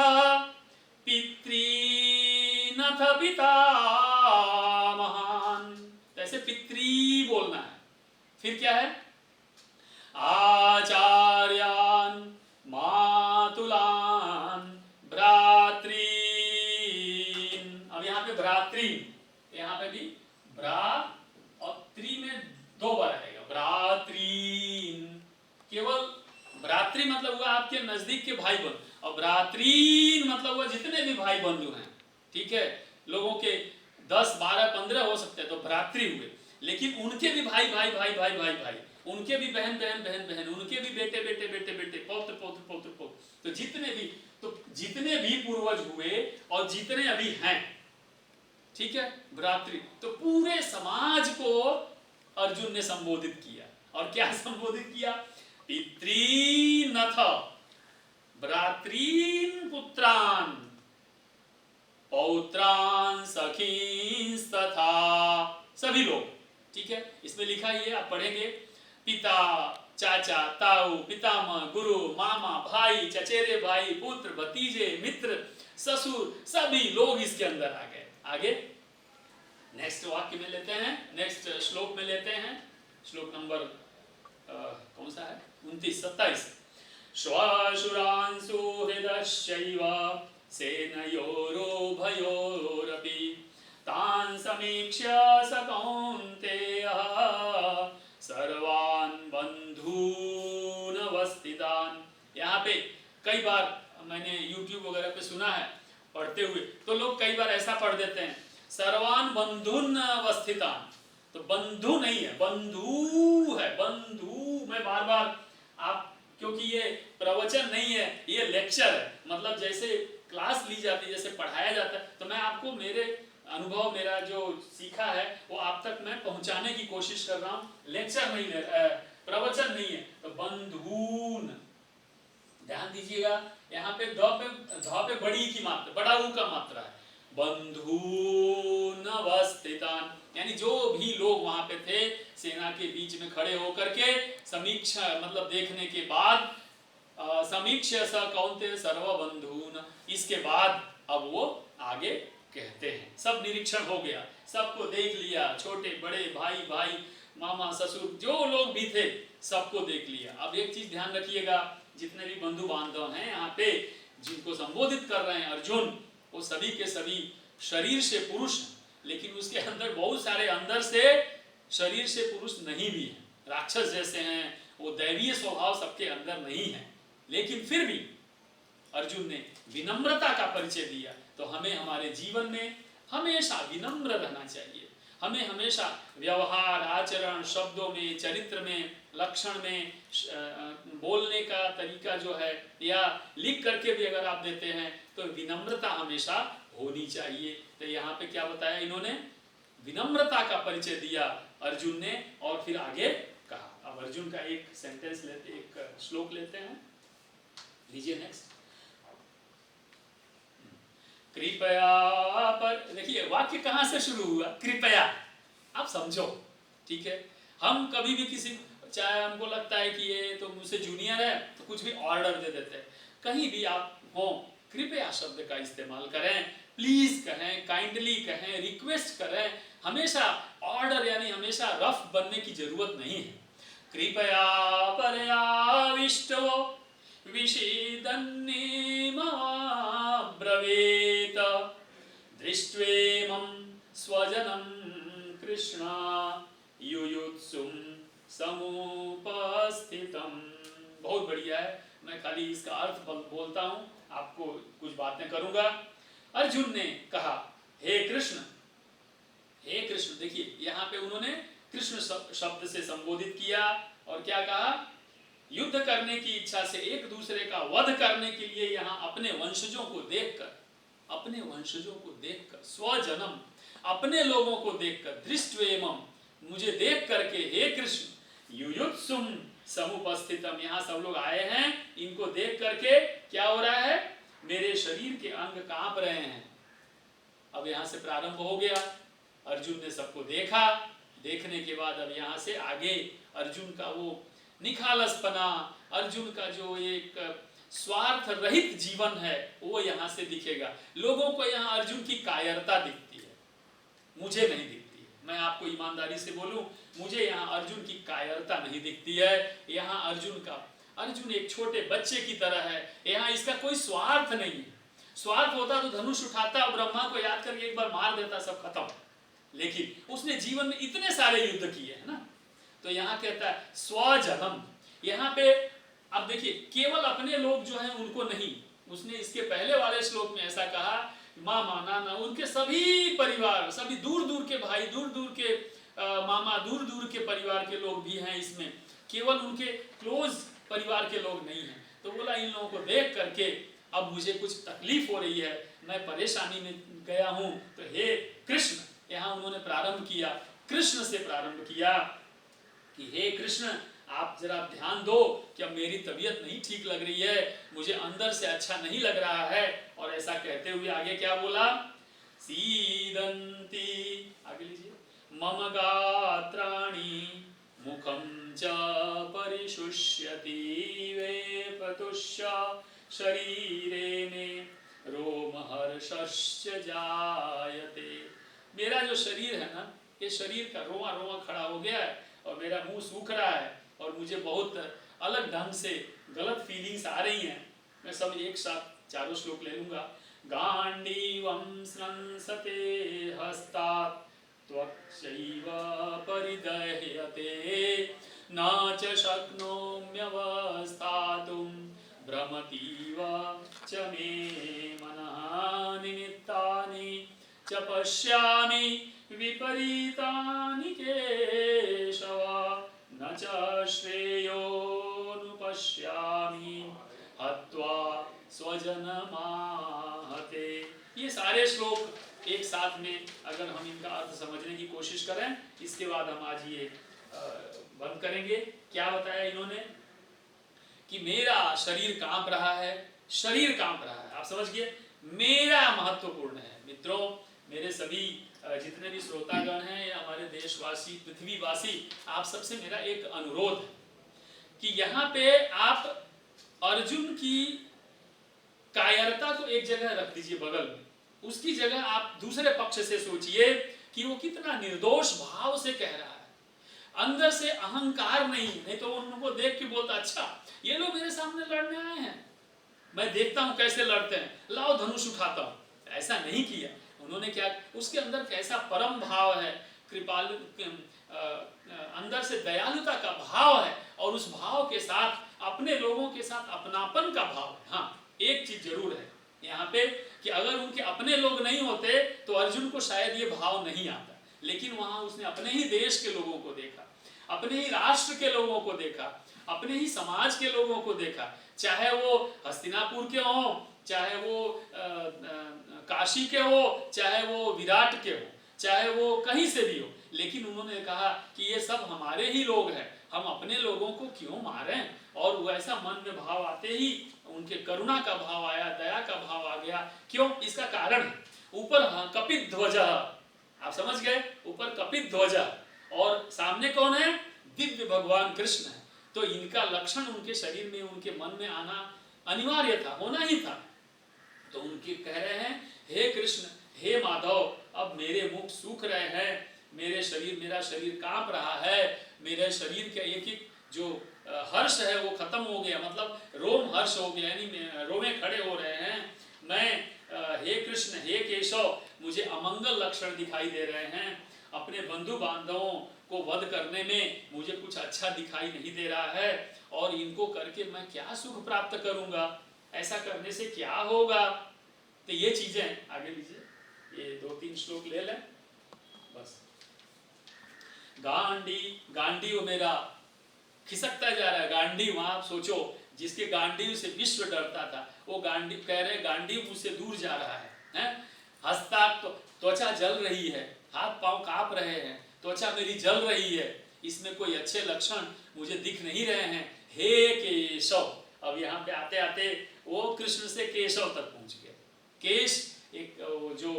पितृनथ पितामहान्, ऐसे पितृ बोलना है। फिर क्या है? आचार्यान् मातुलान् भ्रातॄन्, अब यहाँ पे भ्रातृन्, यहाँ पे भी भ्रा और त्रि में 2 बार आएगा, भ्रातॄन्। केवल भ्रातृ मतलब हुआ आपके नजदीक के भाई बंधु, और भ्रातृन् मतलब हुआ जितने भी भाई बंधु हैं, ठीक है? लोगों के 10, 12, 15 हो सकते हैं, तो भ्रातृ हुए। लेकिन उनके भी भाई भाई भाई भाई भाई भाई, उनके भी बहन बहन बहन बहन, उनके भी बेटे बेटे बेटे बेटे, पौत्र पौत्र पौत्र पौत्र, तो जितने भी पूर्वज हुए और जितने अभी हैं, ठीक है, भ्रातृ, तो पूरे समाज को अर्जुन ने संबोधित किया। और क्या संबोधित किया? पितृनथ भ्रातॄन् पुत्रान् पौत्रान् सखींस्तथा, सभी लोग, ठीक है? इसमें लिखा ही है, आप पढ़ेंगे, पिता, चाचा, ताऊ, पितामह, गुरु, मामा, भाई, चचेरे भाई, पुत्र, भतीजे, मित्र, ससुर, सभी लोग इसके अंदर आ गए। आगे नेक्स्ट वाक्य में लेते हैं, नेक्स्ट श्लोक में लेते हैं, श्लोक नंबर कौन सा है? 29, 27। श्वाशुरांसु हृदश्चैव सेनयोरुभयोरपि तान् समीक्ष्य स कौन्तेयः सर्वान् बन्धून् अवस्थितान्। यहाँ पे कई बार मैंने YouTube वगैरह पे सुना है पढ़ते हुए, तो लोग कई बार ऐसा पढ़ देते हैं, सर्वान् बन्धून् अवस्थितान्, तो बंधु नहीं है, बंधु है, बंधु। मैं बार बार आप, क्योंकि ये प्रवचन नहीं है, ये लेक्चर है, मतलब जैसे क्लास ली जाती है, जैसे पढ़ाया जाता है, तो मैं आपको मेरे अनुभव, मेरा जो सीखा है वो आप तक मैं पहुंचाने की कोशिश कर रहा हूं, लेक्चर नहीं है, प्रवचन नहीं है। तो बंधून, ध्यान दीजिएगा, यहाँ पे ध पे बड़ी की मात्रा, बड़ा ऊ का मात्रा है, बंधून अवस्थितान, यानी जो भी लोग वहां पे थे सेना के बीच में खड़े होकर के समीक्षा, मतलब देखने के बाद, समीक्षा स कौन्तेय सर्व बंधून, इसके बाद अब वो आगे कहते हैं, सब निरीक्षण हो गया, सबको देख लिया, छोटे बड़े, भाई भाई, मामा, ससुर, जो लोग भी थे सबको देख लिया। अब एक चीज ध्यान रखिएगा, जितने भी बंधु बांधव हैं यहाँ पे जिनको संबोधित कर रहे हैं अर्जुन, वो सभी के सभी शरीर से पुरुष हैं, लेकिन उसके अंदर बहुत सारे अंदर से शरीर से पुरुष नहीं भी हैं, राक्षस जैसे हैं, वो दैवीय स्वभाव सबके अंदर नहीं है। लेकिन फिर भी अर्जुन ने विनम्रता का परिचय दिया। तो हमें हमारे जीवन में हमेशा विनम्र रहना चाहिए, हमें हमेशा व्यवहार, आचरण, शब्दों में, चरित्र में, लक्षण में, बोलने का तरीका जो है, या लिख करके भी अगर आप देते हैं तो विनम्रता हमेशा होनी चाहिए। तो यहाँ पे क्या बताया इन्होंने? विनम्रता का परिचय दिया अर्जुन ने, और फिर आगे कहा। अब अर्जुन का एक सेंटेंस लेते, एक श्लोक लेते हैं, लीजिए नेक्स्ट। कृपया, पर देखिए वाक्य कहां से शुरू हुआ? कृपया, आप समझो, ठीक है? हम कभी भी किसी, चाहे हमको लगता है कि ये तो मुझसे जूनियर है, तो कुछ भी ऑर्डर दे देते हैं, कहीं भी आप हो, कृपया शब्द का इस्तेमाल करें, प्लीज कहें, काइंडली कहें, रिक्वेस्ट करें, हमेशा ऑर्डर यानी हमेशा रफ बनने की जरूरत नहीं है। कृपया पर्याविष्टो विषीदन्नेमब्रवीत दृष्ट्वेमं स्वजनं कृष्ण युयुत्सुं समुपस्थितम्। बहुत बढ़िया है, मैं खाली इसका अर्थ बोलता हूँ, आपको कुछ बातें करूंगा। अर्जुन ने कहा, हे कृष्ण, हे कृष्ण। देखिए यहाँ पे उन्होंने कृष्ण शब्द से संबोधित किया, और क्या कहा? युद्ध करने की इच्छा से एक दूसरे का वध करने के लिए यहाँ अपने वंशजों को देखकर, अपने वंशजों को देखकर, स्वजनम, अपने लोगों को देखकर, दृष्ट्वेमं, मुझे देख करके, हे कृष्ण, युयुत्सुम समुपस्थितम, यहाँ सब लोग आए हैं, इनको देख करके क्या हो रहा है, मेरे शरीर के अंग कांप रहे हैं। अब यहाँ से प्रारंभ हो गया, अर्जुन ने सबको देखा, देखने के बाद अब यहाँ से आगे अर्जुन का वो निखालसपना, अर्जुन का जो एक स्वार्थ रहित जीवन है वो यहाँ से दिखेगा। लोगों को यहाँ अर्जुन की कायरता दिखती है, मुझे नहीं दिखती है। मैं आपको ईमानदारी से बोलूं, मुझे यहाँ अर्जुन की कायरता नहीं दिखती है। यहाँ अर्जुन एक छोटे बच्चे की तरह है, यहाँ इसका कोई स्वार्थ नहीं है। स्वार्थ होता तो धनुष उठाता और ब्रह्मा को याद करके एक बार मार देता, सब खत्म। लेकिन उसने जीवन में इतने सारे युद्ध किए हैं ना, तो यहाँ कहता है स्वजनम। यहाँ पे अब देखिए, केवल अपने लोग जो हैं उनको नहीं, उसने इसके पहले वाले श्लोक में ऐसा कहा, मामा नाना, उनके सभी परिवार, सभी दूर दूर के भाई, दूर दूर के मामा, दूर दूर के परिवार के लोग भी हैं इसमें, केवल उनके क्लोज परिवार के लोग नहीं हैं। तो बोला इन लोगों को देख करके अब मुझे कुछ तकलीफ हो रही है, मैं परेशानी में गया हूं। तो हे कृष्ण, यहाँ उन्होंने प्रारंभ किया, कृष्ण से प्रारंभ किया कि हे कृष्ण आप जरा ध्यान दो कि अब मेरी तबीयत नहीं ठीक लग रही है, मुझे अंदर से अच्छा नहीं लग रहा है। और ऐसा कहते हुए आगे क्या बोला, सीदंती, आगे लीजिए, मम गात्राणि मुखम च परिशुष्यति वेपतुष्य शरीरे में रोमहर्षश्च जायते। मेरा जो शरीर है ना, ये शरीर का रोआ रोआ खड़ा हो गया है और मेरा मुंह सूख रहा है और मुझे बहुत अलग ढंग से गलत फीलिंग्स आ रही हैं। मैं सब एक साथ चारों श्लोक ले लूंगा। गांडीवं स्रंसते हस्तात् त्वक्शैव परिदह्यते न च शक्नोम्यवस्थातुं भ्रमतीव च मे मनः निमित्तानि च पश्यामि विपरीतानि केशव न च श्रेयोनुपश्यामि हत्वा स्वजनमाहते। ये सारे श्लोक एक साथ में अगर हम इनका अर्थ समझने की कोशिश करें, इसके बाद हम आज ये बंद करेंगे। क्या बताया इन्होंने कि मेरा शरीर कांप रहा है, शरीर कांप रहा है, आप समझ गए, मेरा महत्वपूर्ण है। मित्रों, मेरे सभी जितने भी श्रोतागण हैं या हमारे देशवासी, पृथ्वीवासी, आप सबसे मेरा एक अनुरोध है कि यहाँ पे आप अर्जुन की कायरता को एक जगह रख दीजिए बगल में, उसकी जगह आप दूसरे पक्ष से सोचिए कि वो कितना निर्दोष भाव से कह रहा है, अंदर से अहंकार नहीं तो उनको देख के बोलता अच्छा ये लोग मेरे सामने लड़ने आए हैं, मैं देखता हूं कैसे लड़ते हैं, लाओ धनुष उठाता हूं। ऐसा नहीं किया उन्होंने। क्या उसके अंदर कैसा परम भाव है, कृपालु, अंदर से दयालुता का भाव है और उस भाव के साथ अपने लोगों के साथ अपनापन का भाव है। हाँ, एक चीज जरूर है यहाँ पे कि अगर उनके अपने लोग नहीं होते तो अर्जुन को शायद ये भाव नहीं आता, लेकिन वहां उसने अपने ही देश के लोगों को देखा, अपने ही राष्ट्र के लोगों को देखा, अपने ही समाज के लोगों को देखा, चाहे वो हस्तिनापुर के हो, चाहे वो काशी के हो, चाहे वो विराट के हो, चाहे वो कहीं से भी हो, लेकिन उन्होंने कहा कि ये सब हमारे ही लोग हैं, हम अपने लोगों को क्यों मारें। और वैसा मन में भाव आते ही उनके करुणा का भाव आया, दया का भाव आ गया। क्यों? इसका कारण ऊपर कपित ध्वजा, आप समझ गए, ऊपर कपित ध्वजा और सामने कौन है? दिव्य भगवान कृष्ण है। तो इनका लक्षण उनके शरीर में, उनके मन में आना अनिवार्य था, होना ही था। तो उनके कह रहे हैं हे कृष्ण, हे माधव, अब मेरे मुख सूख रहे हैं, मेरा शरीर कांप रहा है, मेरे शरीर के एक एक जो हर्ष है वो खत्म हो गया, मतलब रोम हर्ष हो गया, यानी रोमे खड़े हो रहे हैं। मैं हे कृष्ण, हे केशव, मुझे अमंगल लक्षण दिखाई दे रहे हैं, अपने बंधु बांधवों को वध करने में मुझे कुछ अच्छा दिखाई नहीं दे रहा है, और इनको करके मैं क्या सुख प्राप्त करूंगा, ऐसा करने से क्या होगा। तो ये चीजें आगे लीजिए, ये 2-3 श्लोक ले लें बस। गांडी वो मेरा खिसकता जा रहा है, गांडी वहां सोचो जिसके गांडी से विश्व डरता था, वो गांडी कह रहे गांडी मुझसे दूर जा रहा है। हस्ता तो त्वचा जल रही है, हाथ पांव कांप रहे हैं, त्वचा मेरी जल रही है, इसमें कोई अच्छे लक्षण मुझे दिख नहीं रहे हैं, हे केशव। अब यहाँ पे आते आते वो कृष्ण से केशव तक पहुंच गया। केश एक जो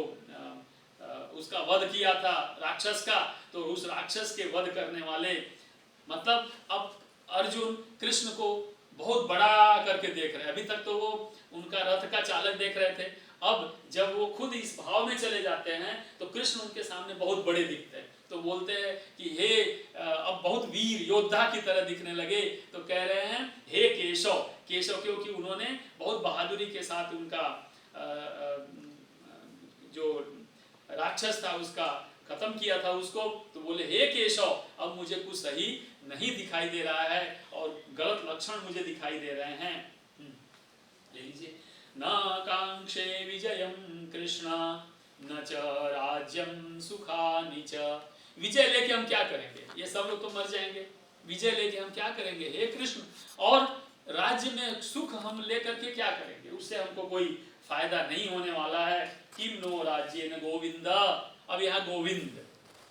उसका वध किया था राक्षस का, तो उस राक्षस के वध करने वाले, मतलब अब अर्जुन कृष्ण को बहुत बड़ा करके देख रहे हैं। अभी तक तो वो उनका रथ का चालक देख रहे थे, अब जब वो खुद इस भाव में चले जाते हैं तो कृष्ण उनके सामने बहुत बड़े दिखते हैं। तो बोलते हैं कि हे, अब बहुत वीर योद्धा की तरह दिखने लगे, तो कह रहे हैं हे केशव। केशव क्योंकि उन्होंने बहुत बहादुरी के साथ उनका जो राक्षस था उसका खत्म किया था उसको, तो बोले हे केशव, अब मुझे कुछ सही नहीं दिखाई दे रहा है और गलत लक्षण मुझे दिखाई दे रहे हैं। ले लीजिए, न कांक्षे विजयम कृष्ण न च राज्यम सुखानि च। विजय लेके हम क्या करेंगे, ये सब लोग तो मर जाएंगे, विजय लेके हम क्या करेंगे हे कृष्ण, और राज्य में सुख हम लेकर के क्या करेंगे, उससे हमको कोई फायदा नहीं होने वाला है। किम नो राज्य न गोविंद। अब यहाँ गोविंद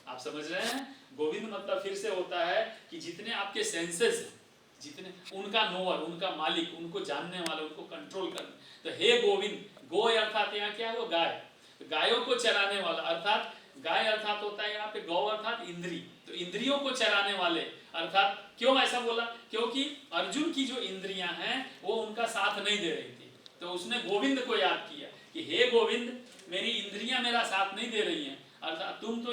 आप समझ रहे हैं, गोविंद मतलब फिर से होता है कि जितने आपके सेंसेस हैं, जितने उनका नोअर, उनका मालिक, उनको जानने वाला, उनको कंट्रोल करने, तो हे गोविंद। गो अर्थात यहाँ क्या है, वो गाय, गायों को चराने वाला, अर्थात गाय अर्थात होता है यहाँ पे गौ अर्थात इंद्री, तो इंद्रियों को चराने वाले अर्थात। क्यों ऐसा बोला, क्योंकि अर्जुन की जो इंद्रियां हैं वो उनका साथ नहीं दे रही थी, तो उसने गोविंद को याद किया कि हे गोविंद, मेरी इंद्रियां मेरा साथ नहीं दे रही हैं, अर्थात तुम तो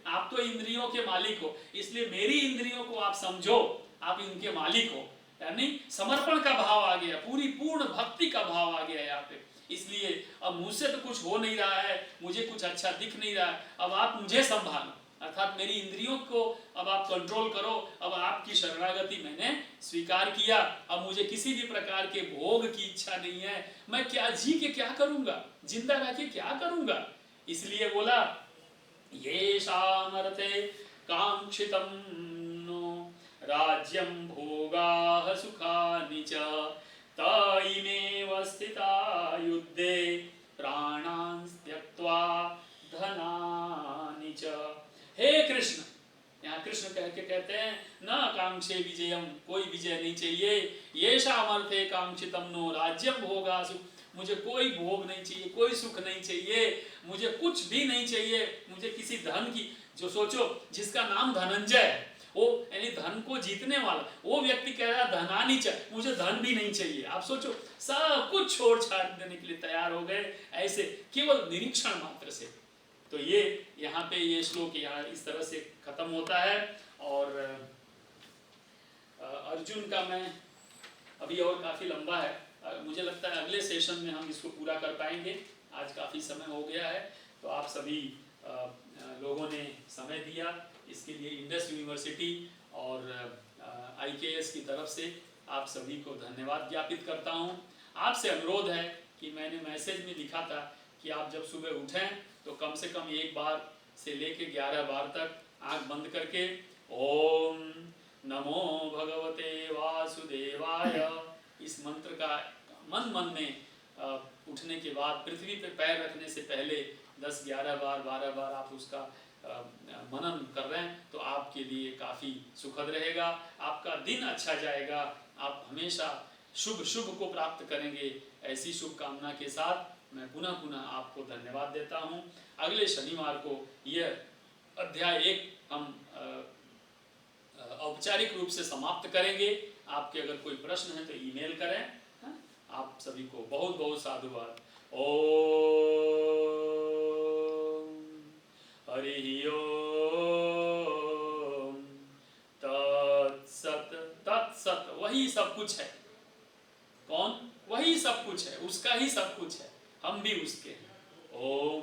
आप तो इंद्रियों के मालिक हो, इसलिए मेरी इंद्रियों को आप समझो, आप इनके मालिक हो। यानी समर्पण का भाव आ गया, पूरी पूर्ण भक्ति का भाव आ गया यहाँ पे। इसलिए अब मुझसे तो कुछ हो नहीं रहा है, मुझे कुछ अच्छा दिख नहीं रहा है, अब आप मुझे संभालो, अर्थात मेरी इंद्रियों को अब आप कंट्रोल करो। अब आपकी शरणागति मैंने स्वीकार किया, अब मुझे किसी भी प्रकार के भोग की इच्छा नहीं है, मैं क्या जी के क्या करूंगा, जिंदा रह के क्या करूंगा। इसलिए बोला येषामर्थे कांक्षितं नो राज्यं भोगाः सुखानि च तैमेव स्थिता युद्धे प्राणान् त्यक्त्वा धनानि च। हे कृष्ण, यहाँ कृष्ण कह के कहते हैं न कांक्षे विजयम, कोई विजय नहीं चाहिए, येषामर्थे कांक्षितं नो राज्यं भोगा सुख, मुझे कोई भोग नहीं चाहिए, कोई सुख नहीं चाहिए, मुझे कुछ भी नहीं चाहिए, मुझे किसी धन की, जो सोचो जिसका नाम धनंजय है, वो यानी धन को जीतने वाला, वो व्यक्ति कह रहा धनानी चाहिए, मुझे धन भी नहीं चाहिए। आप सोचो सब कुछ छोड़ छाड़ देने के लिए तैयार हो गए, ऐसे केवल निरीक्षण मात्र से। तो ये यहाँ पे ये श्लोक यहाँ इस तरह से खत्म होता है। और अर्जुन का मैं अभी और काफी लंबा है, मुझे लगता है अगले सेशन में हम इसको पूरा कर पाएंगे। आज काफी समय हो गया है, तो आप सभी लोगों ने समय दिया, इसके लिए इंडस यूनिवर्सिटी और IKS की तरफ से आप सभी को धन्यवाद ज्ञापित करता हूँ। आपसे अनुरोध है कि मैंने मैसेज में लिखा था कि आप जब सुबह उठें तो कम से कम 1 बार से लेके 11 बार तक आंख बंद करके ओम नमो भगवते वासुदेवाय, इस मंत्र का मन में उठने के बाद पृथ्वी पे पैर रखने से पहले 10, 11 बार, 12 बार आप उसका मनन कर रहे हैं, तो आपके लिए काफ़ी सुखद रहेगा, आपका दिन अच्छा जाएगा, आप हमेशा शुभ को प्राप्त करेंगे। ऐसी शुभकामना के साथ मैं पुनः आपको धन्यवाद देता हूँ। अगले शनिवार को यह अध्याय 1 हम औपचारिक रूप से समाप्त करेंगे। आपके अगर कोई प्रश्न है तो ईमेल करें। आप सभी को बहुत बहुत साधुवाद। हरि ओम तत्सत। तत्सत वही सब कुछ है। कौन? वही सब कुछ है, उसका ही सब कुछ है, हम भी उसके हैं। ओम